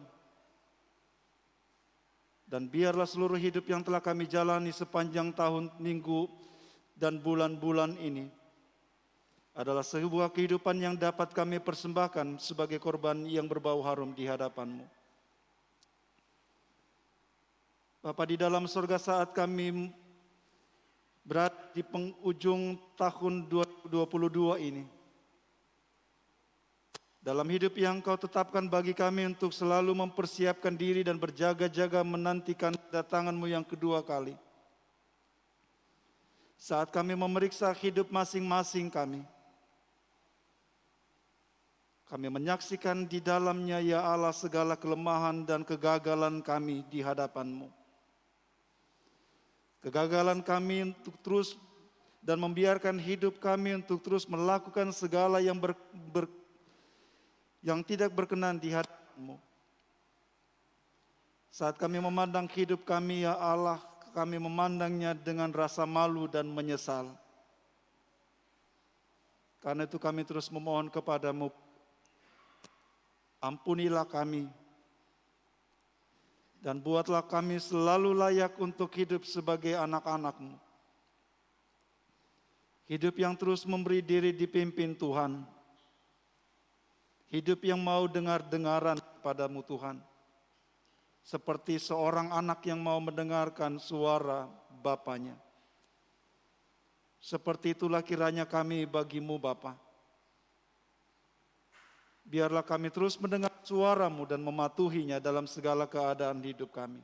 Dan biarlah seluruh hidup yang telah kami jalani sepanjang tahun, minggu, dan bulan-bulan ini adalah sebuah kehidupan yang dapat kami persembahkan sebagai korban yang berbau harum di hadapan-Mu. Bapa di dalam surga, saat kami berada di penghujung tahun 2022 ini, dalam hidup yang Kau tetapkan bagi kami untuk selalu mempersiapkan diri dan berjaga-jaga menantikan kedatangan-Mu yang kedua kali. Saat kami memeriksa hidup masing-masing kami menyaksikan di dalamnya, ya Allah, segala kelemahan dan kegagalan kami di hadapan-Mu. Kegagalan kami untuk terus dan membiarkan hidup kami untuk terus melakukan segala yang yang tidak berkenan di hadapan-Mu. Saat kami memandang hidup kami, ya Allah, kami memandangnya dengan rasa malu dan menyesal. Karena itu kami terus memohon kepada-Mu, ampunilah kami, dan buatlah kami selalu layak untuk hidup sebagai anak-anak-Mu. Hidup yang terus memberi diri dipimpin Tuhan. Hidup yang mau dengar-dengaran padamu Tuhan. Seperti seorang anak yang mau mendengarkan suara bapaknya. Seperti itulah kiranya kami bagi-Mu Bapa. Biarlah kami terus mendengar suara-Mu dan mematuhinya dalam segala keadaan hidup kami.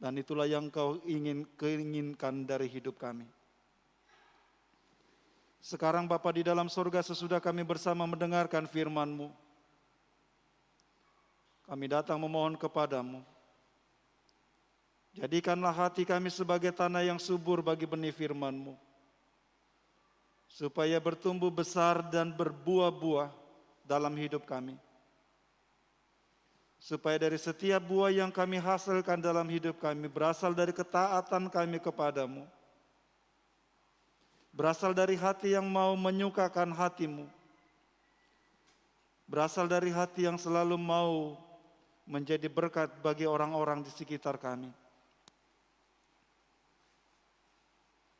Dan itulah yang Kau inginkan dari hidup kami. Sekarang Bapa di dalam surga, sesudah kami bersama mendengarkan firman-Mu, kami datang memohon kepada-Mu. Jadikanlah hati kami sebagai tanah yang subur bagi benih firman-Mu, supaya bertumbuh besar dan berbuah-buah dalam hidup kami. Supaya dari setiap buah yang kami hasilkan dalam hidup kami berasal dari ketaatan kami kepada-Mu. Berasal dari hati yang mau menyukakan hati-Mu. Berasal dari hati yang selalu mau menjadi berkat bagi orang-orang di sekitar kami.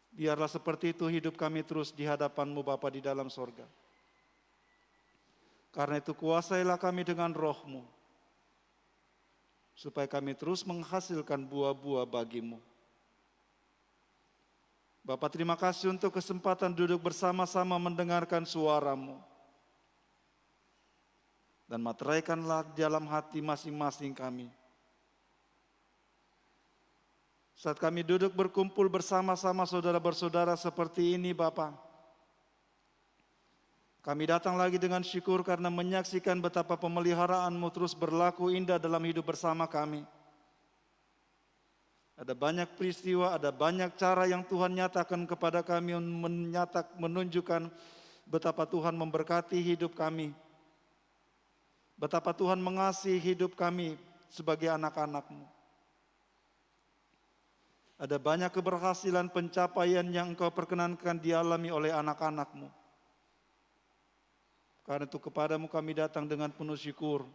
Biarlah seperti itu hidup kami terus di hadapan-Mu Bapa di dalam sorga. Karena itu kuasailah kami dengan Roh-Mu, supaya kami terus menghasilkan buah-buah bagi-Mu. Bapa, terima kasih untuk kesempatan duduk bersama-sama mendengarkan suara-Mu. Dan materaikanlah dalam hati masing-masing kami. Saat kami duduk berkumpul bersama-sama saudara-bersaudara seperti ini Bapa, kami datang lagi dengan syukur karena menyaksikan betapa pemeliharaan-Mu terus berlaku indah dalam hidup bersama kami. Ada banyak peristiwa, ada banyak cara yang Tuhan nyatakan kepada kami, menunjukkan betapa Tuhan memberkati hidup kami. Betapa Tuhan mengasihi hidup kami sebagai anak-anak-Mu. Ada banyak keberhasilan pencapaian yang Engkau perkenankan dialami oleh anak-anak-Mu. Karena itu kepadamu kami datang dengan penuh syukur.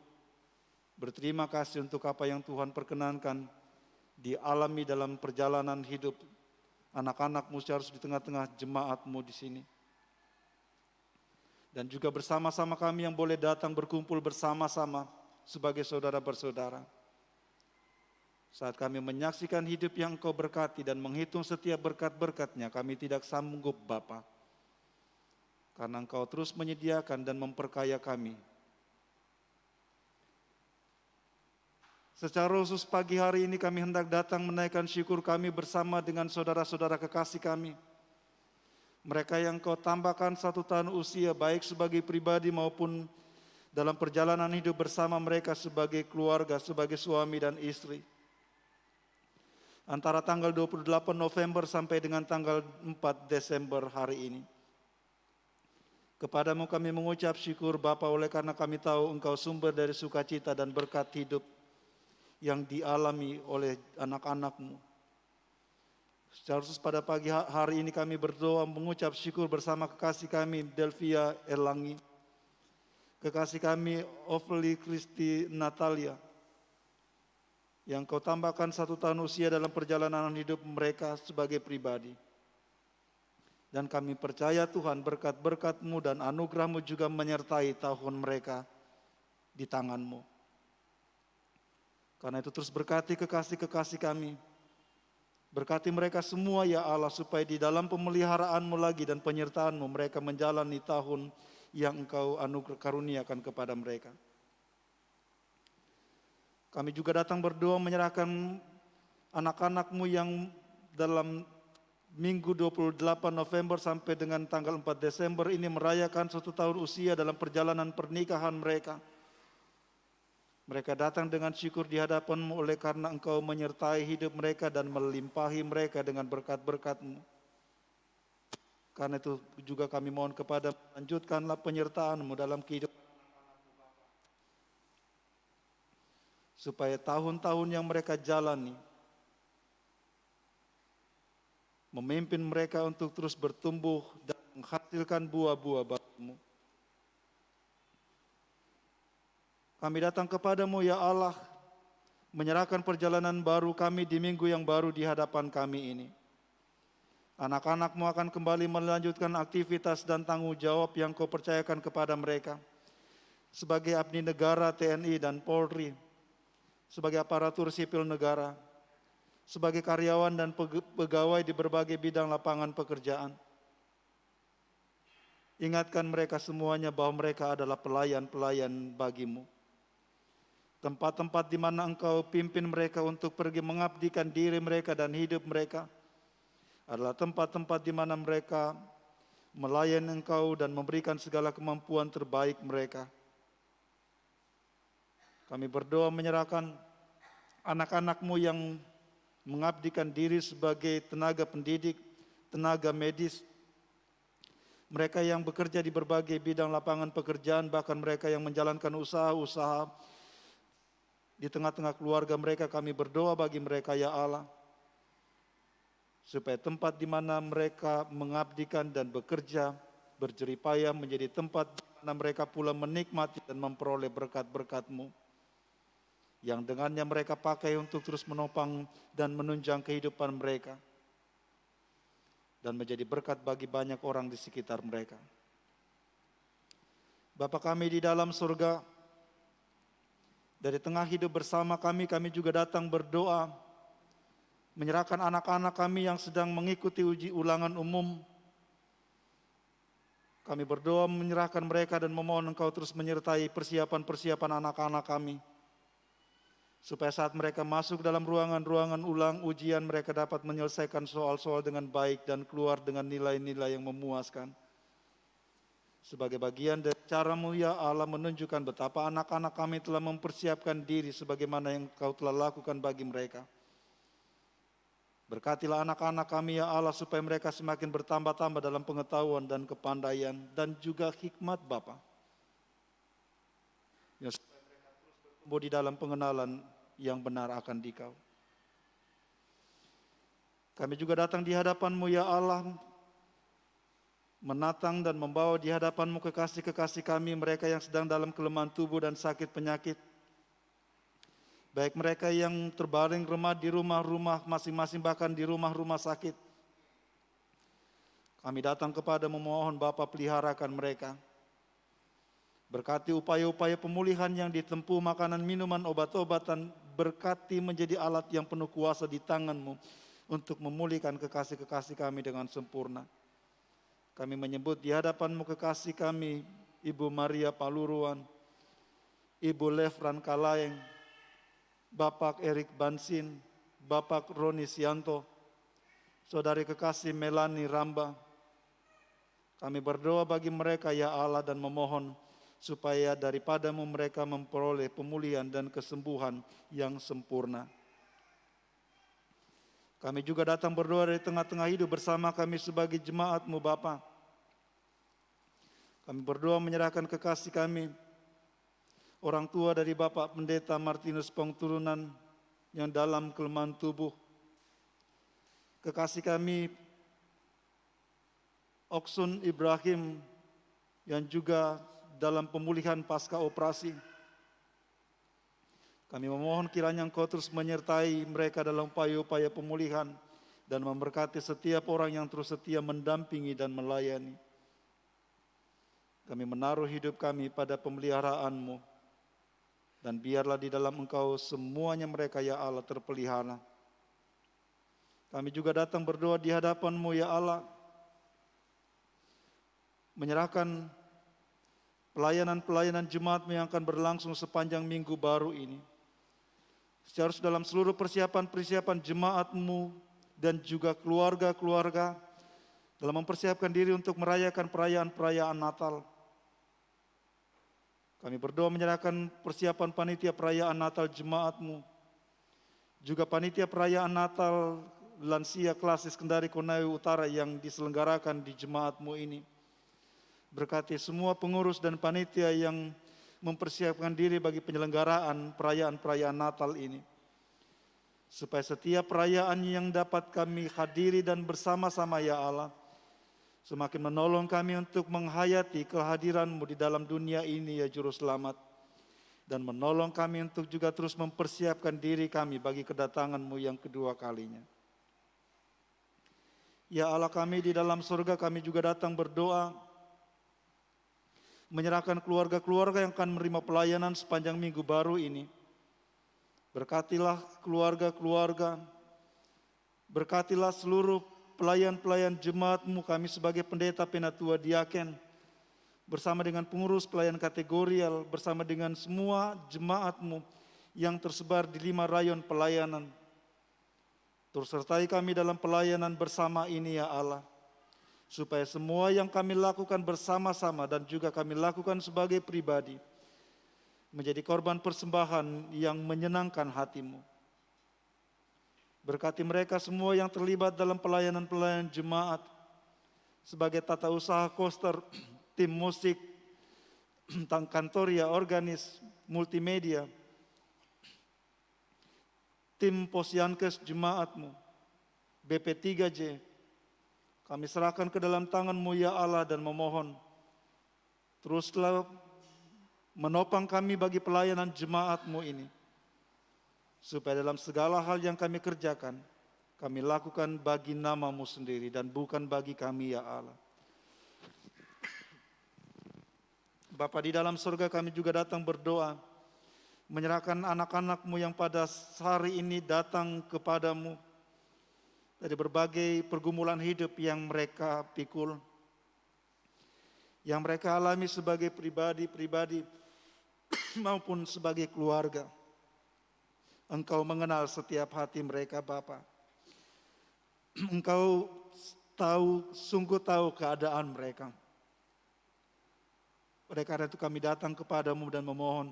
Berterima kasih untuk apa yang Tuhan perkenankan dialami dalam perjalanan hidup anak-anakmu harus di tengah-tengah jemaatmu di sini. Dan juga bersama-sama kami yang boleh datang berkumpul bersama-sama sebagai saudara bersaudara. Saat kami menyaksikan hidup yang Engkau berkati dan menghitung setiap berkat-berkat-Nya, kami tidak sanggup Bapa. Karena Engkau terus menyediakan dan memperkaya kami. Secara khusus pagi hari ini kami hendak datang menaikkan syukur kami bersama dengan saudara-saudara kekasih kami. Mereka yang Kau tambahkan 1 tahun usia baik sebagai pribadi maupun dalam perjalanan hidup bersama mereka sebagai keluarga, sebagai suami dan istri. Antara tanggal 28 November sampai dengan tanggal 4 Desember hari ini. Kepadamu kami mengucap syukur Bapa oleh karena kami tahu Engkau sumber dari sukacita dan berkat hidup yang dialami oleh anak-anak-Mu. Secara khusus pada pagi hari ini kami berdoa mengucap syukur bersama kekasih kami Delvia Erlangi, kekasih kami Oveli Kristi Natalia, yang Kau tambahkan 1 tahun usia dalam perjalanan hidup mereka sebagai pribadi. Dan kami percaya Tuhan berkat-berkat-Mu dan anugerah-Mu juga menyertai tahun mereka di tangan-Mu. Karena itu terus berkati kekasih-kekasih kami. Berkati mereka semua ya Allah supaya di dalam pemeliharaan-Mu lagi dan penyertaan-Mu mereka menjalani tahun yang Engkau karuniakan kepada mereka. Kami juga datang berdoa menyerahkan anak-anak-Mu yang dalam Minggu 28 November sampai dengan tanggal 4 Desember ini merayakan 1 tahun usia dalam perjalanan pernikahan mereka. Mereka datang dengan syukur di hadapan-Mu oleh karena Engkau menyertai hidup mereka dan melimpahi mereka dengan berkat-berkat-Mu. Karena itu juga kami mohon kepada lanjutkanlah penyertaan-Mu dalam kehidupan supaya tahun-tahun yang mereka jalani memimpin mereka untuk terus bertumbuh dan menghasilkan buah-buah Bapa-Mu. Kami datang kepadamu ya Allah, menyerahkan perjalanan baru kami di minggu yang baru di hadapan kami ini. Anak-anak-Mu akan kembali melanjutkan aktivitas dan tanggung jawab yang Kau percayakan kepada mereka. Sebagai abdi negara TNI dan Polri, sebagai aparatur sipil negara, sebagai karyawan dan pegawai di berbagai bidang lapangan pekerjaan. Ingatkan mereka semuanya bahwa mereka adalah pelayan-pelayan bagi-Mu. Tempat-tempat di mana Engkau pimpin mereka untuk pergi mengabdikan diri mereka dan hidup mereka adalah tempat-tempat di mana mereka melayani Engkau dan memberikan segala kemampuan terbaik mereka. Kami berdoa menyerahkan anak-anak-Mu yang mengabdikan diri sebagai tenaga pendidik, tenaga medis, mereka yang bekerja di berbagai bidang lapangan pekerjaan, bahkan mereka yang menjalankan usaha-usaha di tengah-tengah keluarga mereka. Kami berdoa bagi mereka ya Allah, supaya tempat di mana mereka mengabdikan dan bekerja, berjeripaya menjadi tempat di mana mereka pula menikmati dan memperoleh berkat-berkat-Mu, yang dengannya mereka pakai untuk terus menopang dan menunjang kehidupan mereka dan menjadi berkat bagi banyak orang di sekitar mereka. Bapa kami di dalam surga, dari tengah hidup bersama kami juga datang berdoa menyerahkan anak-anak kami yang sedang mengikuti uji ulangan umum. Kami berdoa menyerahkan mereka dan memohon Engkau terus menyertai persiapan-persiapan anak-anak kami, supaya saat mereka masuk dalam ruangan-ruangan ulang ujian, mereka dapat menyelesaikan soal-soal dengan baik dan keluar dengan nilai-nilai yang memuaskan. Sebagai bagian dari cara-Mu ya Allah menunjukkan betapa anak-anak kami telah mempersiapkan diri sebagaimana yang Kau telah lakukan bagi mereka. Berkatilah anak-anak kami ya Allah supaya mereka semakin bertambah-tambah dalam pengetahuan dan kepandaian dan juga hikmat Bapa. Ya, supaya mereka terus bertumbuh di dalam pengenalan yang benar akan Dikau. Kami juga datang di hadapan-Mu ya Allah, menatang dan membawa di hadapan-Mu kekasih-kekasih kami, mereka yang sedang dalam kelemahan tubuh dan sakit penyakit. baik mereka yang terbaring remah di rumah-rumah masing-masing, bahkan di rumah-rumah sakit. Kami datang kepada memohon Bapa, peliharakan mereka. Berkati upaya-upaya pemulihan yang ditempuh, makanan, minuman, obat-obatan, berkati menjadi alat yang penuh kuasa di tangan-Mu untuk memulihkan kekasih-kekasih kami dengan sempurna. Kami menyebut di hadapan-Mu kekasih kami, Ibu Maria Paluruan, Ibu Lefran Kalaeng, Bapak Erik Bansin, Bapak Roni Sianto, Saudari kekasih Melani Ramba. Kami berdoa bagi mereka ya Allah dan memohon supaya daripada-Mu mereka memperoleh pemulihan dan kesembuhan yang sempurna. Kami juga datang berdoa dari tengah-tengah hidup bersama kami sebagai jemaat-Mu Bapa. Kami berdoa menyerahkan kekasih kami, orang tua dari Bapak Pendeta Martinus Pongturunan yang dalam kelemahan tubuh. Kekasih kami Oksun Ibrahim yang juga dalam pemulihan pasca operasi. Kami memohon kiranya Engkau terus menyertai mereka dalam upaya-upaya pemulihan dan memberkati setiap orang yang terus setia mendampingi dan melayani. Kami menaruh hidup kami pada pemeliharaan-Mu, dan biarlah di dalam Engkau semuanya mereka ya Allah terpelihara. Kami juga datang berdoa di hadapan-Mu ya Allah, menyerahkan pelayanan-pelayanan jemaat-Mu yang akan berlangsung sepanjang minggu baru ini. Secara dalam seluruh persiapan-persiapan jemaat-Mu dan juga keluarga-keluarga dalam mempersiapkan diri untuk merayakan perayaan-perayaan Natal. Kami berdoa menyerahkan persiapan panitia perayaan Natal jemaat-Mu, juga panitia perayaan Natal lansia klasis Kendari Konawe Utara yang diselenggarakan di jemaat-Mu ini. Berkati semua pengurus dan panitia yang mempersiapkan diri bagi penyelenggaraan perayaan-perayaan Natal ini. Supaya setiap perayaan yang dapat kami hadiri dan bersama-sama ya Allah, semakin menolong kami untuk menghayati kehadiran-Mu di dalam dunia ini ya Juru Selamat. Dan menolong kami untuk juga terus mempersiapkan diri kami bagi kedatangan-Mu yang kedua kalinya. Ya Allah kami di dalam surga, kami juga datang berdoa menyerahkan keluarga-keluarga yang akan menerima pelayanan sepanjang minggu baru ini. Berkatilah keluarga-keluarga, berkatilah seluruh pelayan-pelayan jemaat-Mu, kami sebagai pendeta, penatua, diaken, bersama dengan pengurus pelayan kategorial, bersama dengan semua jemaat-Mu yang tersebar di 5 rayon pelayanan. Turut sertai kami dalam pelayanan bersama ini ya Allah, supaya semua yang kami lakukan bersama-sama dan juga kami lakukan sebagai pribadi menjadi korban persembahan yang menyenangkan hati-Mu. Berkati mereka semua yang terlibat dalam pelayanan-pelayanan jemaat sebagai tata usaha koster, tim musik, kantoria, organis, multimedia, tim posyankes jemaat-Mu, BP3J, kami serahkan ke dalam tangan-Mu ya Allah dan memohon, teruslah menopang kami bagi pelayanan jemaat-Mu ini, supaya dalam segala hal yang kami kerjakan, kami lakukan bagi nama-Mu sendiri dan bukan bagi kami ya Allah. Bapa di dalam surga, kami juga datang berdoa, menyerahkan anak-anak-Mu yang pada hari ini datang kepada-Mu, dari berbagai pergumulan hidup yang mereka pikul, yang mereka alami sebagai pribadi-pribadi maupun sebagai keluarga. Engkau mengenal setiap hati mereka Bapa. Engkau sungguh tahu keadaan mereka. Oleh karena itu kami datang kepada-Mu dan memohon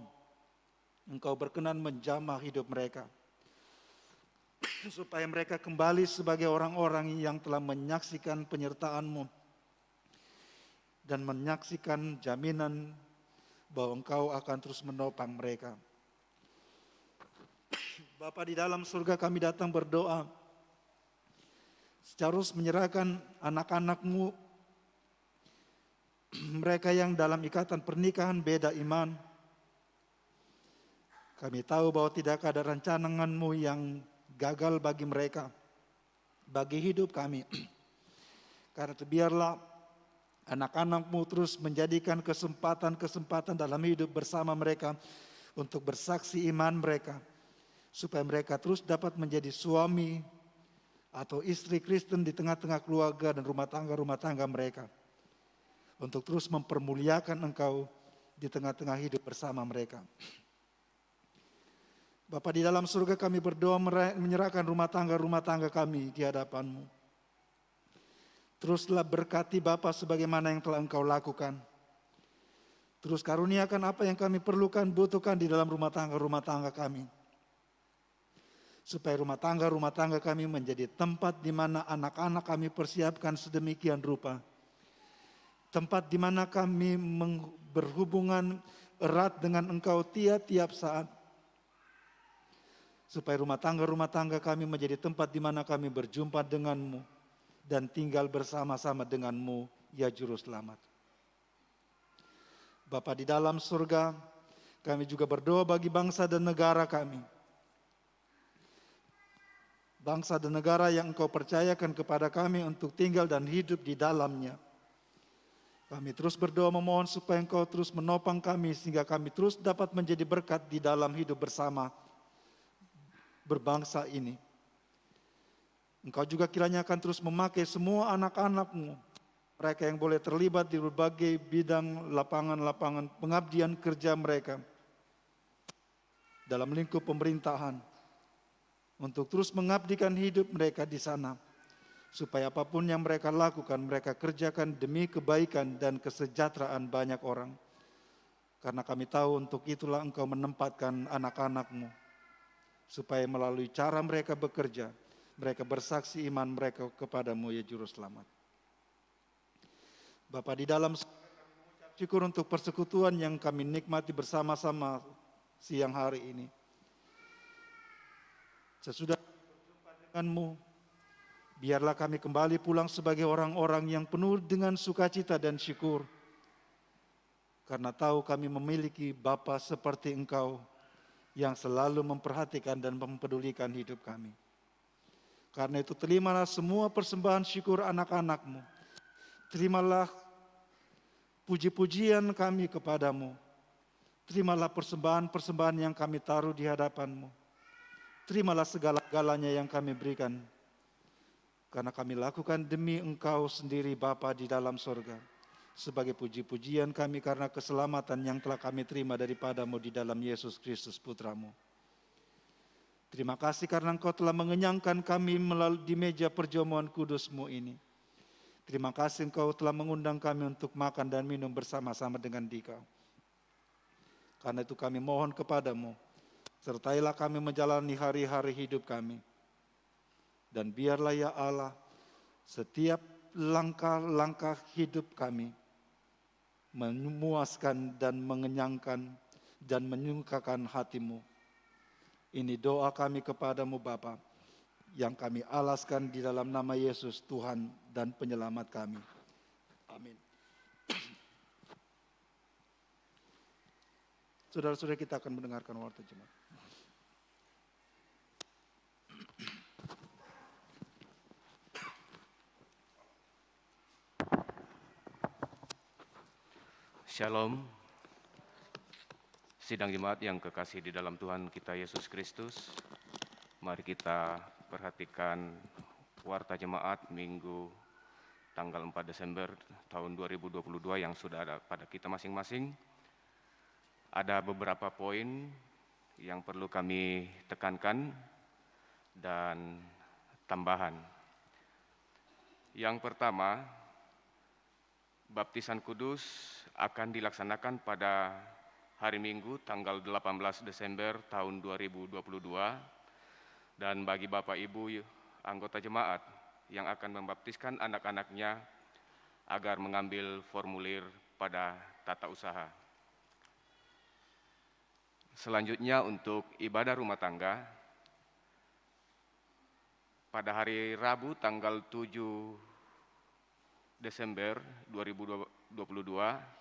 Engkau berkenan menjamah hidup mereka, supaya mereka kembali sebagai orang-orang yang telah menyaksikan penyertaan-Mu dan menyaksikan jaminan bahwa Engkau akan terus menopang mereka. Bapa di dalam surga, kami datang berdoa, secarus menyerahkan anak-anak-Mu, mereka yang dalam ikatan pernikahan beda iman, Kami tahu bahwa tidak ada rancangan-Mu yang gagal bagi mereka, bagi hidup kami. Karena itu biarlah anak-anak-Mu terus menjadikan kesempatan-kesempatan dalam hidup bersama mereka untuk bersaksi iman mereka, supaya mereka terus dapat menjadi suami atau istri Kristen di tengah-tengah keluarga dan rumah tangga mereka, untuk terus mempermuliakan Engkau di tengah-tengah hidup bersama mereka. Bapa di dalam surga, kami berdoa menyerahkan rumah tangga kami di hadapan-Mu. Teruslah berkati Bapa sebagaimana yang telah Engkau lakukan. Terus karuniakan apa yang kami perlukan, butuhkan di dalam rumah tangga kami. Supaya rumah tangga kami menjadi tempat di mana anak-anak kami persiapkan sedemikian rupa. Tempat di mana kami berhubungan erat dengan Engkau tiap-tiap saat. Supaya rumah tangga kami menjadi tempat di mana kami berjumpa dengan-Mu dan tinggal bersama-sama dengan-Mu, ya Juru Selamat. Bapa di dalam surga, kami juga berdoa bagi bangsa dan negara kami. Bangsa dan negara yang Engkau percayakan kepada kami untuk tinggal dan hidup di dalamnya. Kami terus berdoa memohon supaya Engkau terus menopang kami sehingga kami terus dapat menjadi berkat di dalam hidup bersama berbangsa ini. Engkau juga kiranya akan terus memakai semua anak-anak-Mu, mereka yang boleh terlibat di berbagai bidang lapangan-lapangan pengabdian kerja mereka dalam lingkup pemerintahan, untuk terus mengabdikan hidup mereka di sana, supaya apapun yang mereka lakukan, mereka kerjakan demi kebaikan dan kesejahteraan banyak orang. Karena kami tahu untuk itulah Engkau menempatkan anak-anak-Mu, supaya melalui cara mereka bekerja, mereka bersaksi iman mereka kepada-Mu, ya Juru Selamat. Bapa di dalam syukur untuk persekutuan yang kami nikmati bersama-sama siang hari ini. Sesudah berjumpa dengan-Mu, biarlah kami kembali pulang sebagai orang-orang yang penuh dengan sukacita dan syukur. Karena tahu kami memiliki Bapa seperti Engkau, yang selalu memperhatikan dan mempedulikan hidup kami. Karena itu terimalah semua persembahan syukur anak-anak-Mu. Terimalah puji-pujian kami kepada-Mu. Terimalah persembahan-persembahan yang kami taruh di hadapan-Mu. Terimalah segala-galanya yang kami berikan. Karena kami lakukan demi Engkau sendiri Bapa di dalam surga. Sebagai puji-pujian kami karena keselamatan yang telah kami terima daripada-Mu di dalam Yesus Kristus Putra-Mu. Terima kasih karena Engkau telah mengenyangkan kami melalui di meja perjamuan kudus-Mu ini. Terima kasih Engkau telah mengundang kami untuk makan dan minum bersama-sama dengan Dikau. Karena itu kami mohon kepada-Mu, sertailah kami menjalani hari-hari hidup kami. Dan biarlah ya Allah, setiap langkah-langkah hidup kami memuaskan dan mengenyangkan dan menyukakan hati-Mu. Ini doa kami kepada-Mu Bapa, yang kami alaskan di dalam nama Yesus Tuhan dan Penyelamat kami. Amin. Saudara-saudara, kita akan mendengarkan warta jemaat. Shalom. Sidang jemaat yang kekasih di dalam Tuhan kita Yesus Kristus. Mari kita perhatikan warta jemaat Minggu tanggal 4 Desember tahun 2022 yang sudah ada pada kita masing-masing. Ada beberapa poin yang perlu kami tekankan dan tambahan. Yang pertama, baptisan kudus akan dilaksanakan pada hari Minggu tanggal 18 Desember tahun 2022, dan bagi Bapak Ibu anggota jemaat yang akan membaptiskan anak-anaknya agar mengambil formulir pada tata usaha. Selanjutnya untuk ibadah rumah tangga, pada hari Rabu tanggal 7 Desember 2022,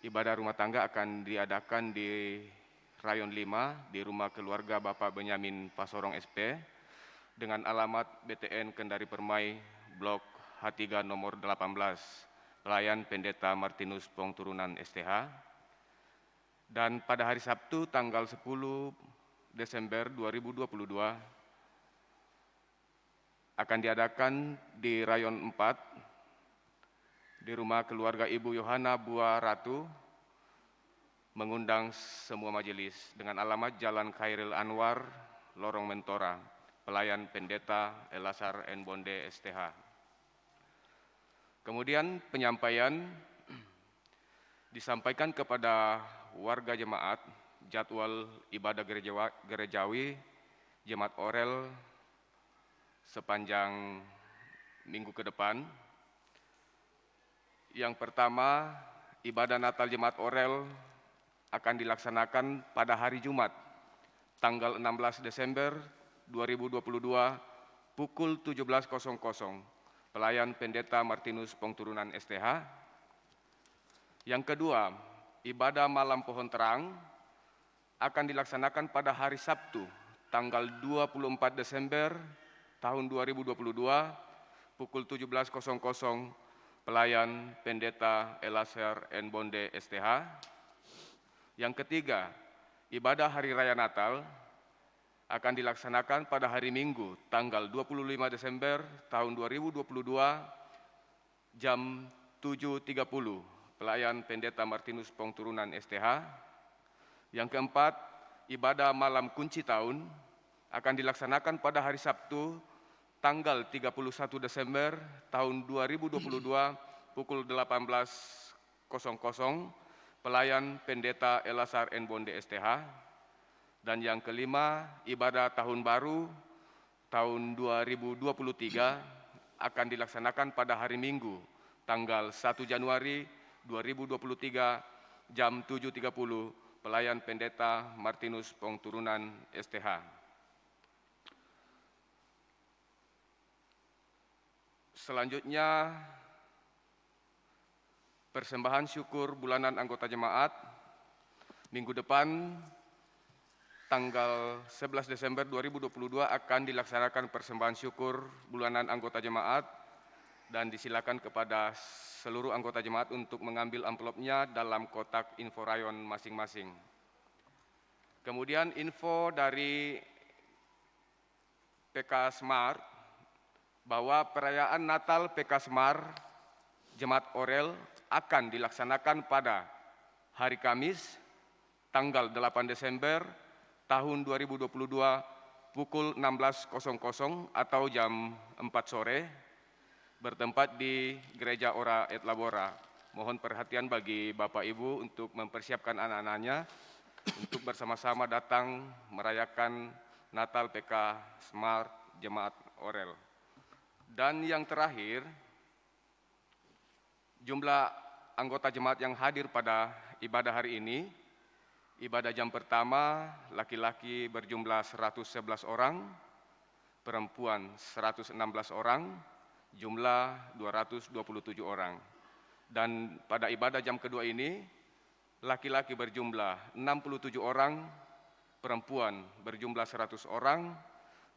ibadah rumah tangga akan diadakan di Rayon 5 di rumah keluarga Bapak Benyamin Pasorong SP dengan alamat BTN Kendari Permai, Blok H3 nomor 18, pelayan Pendeta Martinus Pong Turunan STH. Dan pada hari Sabtu tanggal 10 Desember 2022 akan diadakan di Rayon 4 di rumah keluarga Ibu Yohana Bua Ratu, mengundang semua majelis dengan alamat Jalan Khairil Anwar, Lorong Mentora, pelayan Pendeta Elasar N. Bonde STH. Kemudian penyampaian disampaikan kepada warga jemaat jadwal ibadah gerejawi Jemaat Orel sepanjang minggu ke depan. Yang pertama, ibadah Natal Jemaat Orel akan dilaksanakan pada hari Jumat, tanggal 16 Desember 2022, pukul 17.00, pelayan Pendeta Martinus Pong Turunan STH. Yang kedua, ibadah Malam Pohon Terang akan dilaksanakan pada hari Sabtu, tanggal 24 Desember tahun 2022, pukul 17.00, pelayan Pendeta Elasar N. Bonde STH. Yang ketiga, ibadah Hari Raya Natal akan dilaksanakan pada hari Minggu, tanggal 25 Desember tahun 2022, jam 7.30, pelayan Pendeta Martinus Pong Turunan STH. Yang keempat, ibadah Malam Kunci Tahun akan dilaksanakan pada hari Sabtu, tanggal 31 Desember tahun 2022, pukul 18.00, pelayan Pendeta Elasar N. Bonde STH. Dan yang kelima, ibadah Tahun Baru tahun 2023 akan dilaksanakan pada hari Minggu, tanggal 1 Januari 2023, jam 7.30, pelayan Pendeta Martinus Pong Turunan STH. Selanjutnya, persembahan syukur bulanan anggota jemaat. Minggu depan, tanggal 11 Desember 2022 akan dilaksanakan persembahan syukur bulanan anggota jemaat, dan disilakan kepada seluruh anggota jemaat untuk mengambil amplopnya dalam kotak info rayon masing-masing. Kemudian info dari PK Semar bahwa perayaan Natal PK Semar Jemaat Orel akan dilaksanakan pada hari Kamis, tanggal 8 Desember tahun 2022, pukul 16.00 atau jam 4 sore, bertempat di Gereja Ora et Labora. Mohon perhatian bagi Bapak Ibu untuk mempersiapkan anak-anaknya untuk bersama-sama datang merayakan Natal PK Semar Jemaat Orel. Dan yang terakhir, jumlah anggota jemaat yang hadir pada ibadah hari ini, ibadah jam pertama, laki-laki berjumlah 111 orang, perempuan 116 orang, jumlah 227 orang. Dan pada ibadah jam kedua ini, laki-laki berjumlah 67 orang, perempuan berjumlah 100 orang,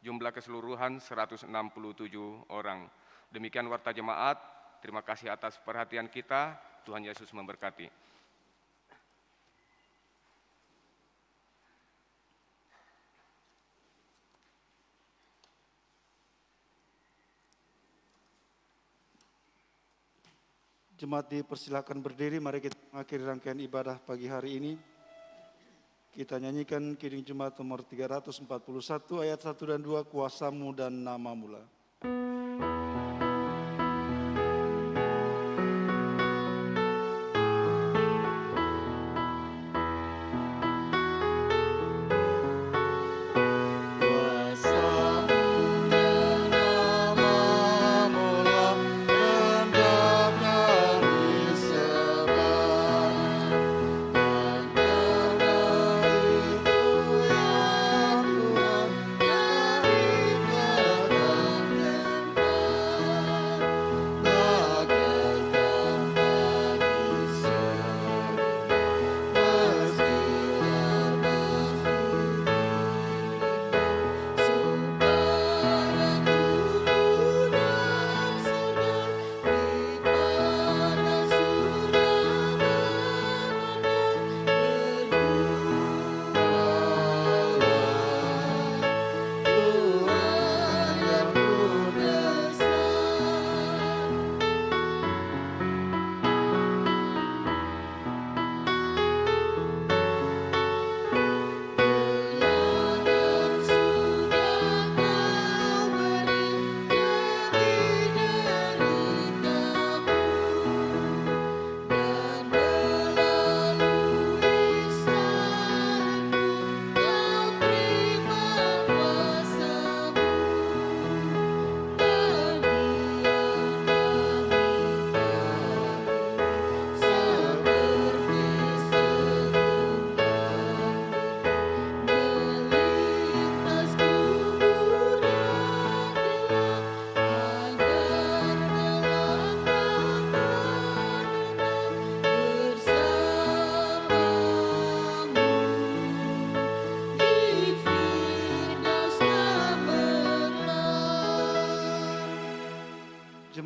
jumlah keseluruhan 167 orang. Demikian warta jemaat, terima kasih atas perhatian kita, Tuhan Yesus memberkati. Jemaat dipersilakan berdiri, mari kita mengakhiri rangkaian ibadah pagi hari ini. Kita nyanyikan Kidung Jemaat nomor 341 ayat 1 dan 2, Kuasamu dan Namamu lah.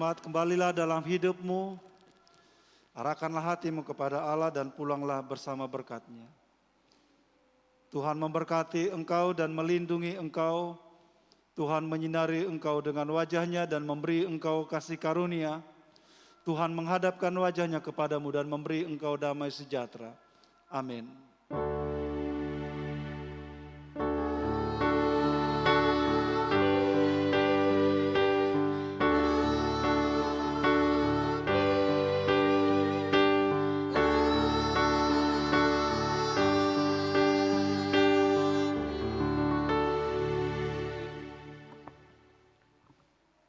jemaat, kembalilah dalam hidupmu, arahkanlah hatimu kepada Allah dan pulanglah bersama berkat-Nya. Tuhan memberkati engkau dan melindungi engkau. Tuhan menyinari engkau dengan wajah-Nya dan memberi engkau kasih karunia. Tuhan menghadapkan wajah-Nya kepadamu dan memberi engkau damai sejahtera. Amin.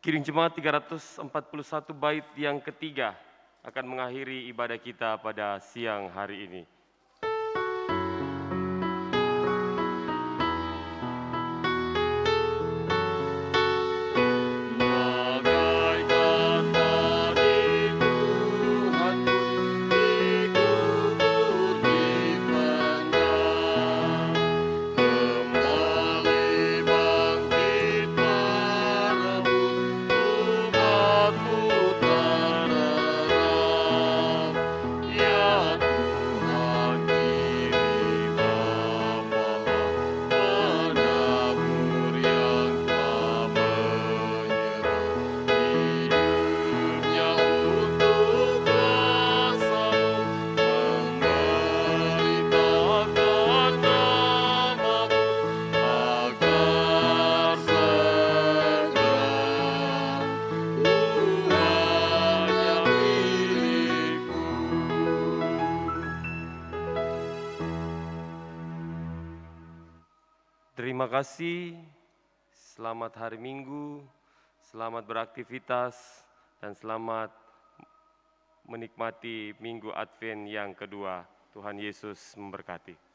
Kiring Jemaat 341 bait yang ketiga akan mengakhiri ibadah kita pada siang hari ini. Terima kasih, selamat hari Minggu, selamat beraktivitas, dan selamat menikmati Minggu Advent yang kedua. Tuhan Yesus memberkati.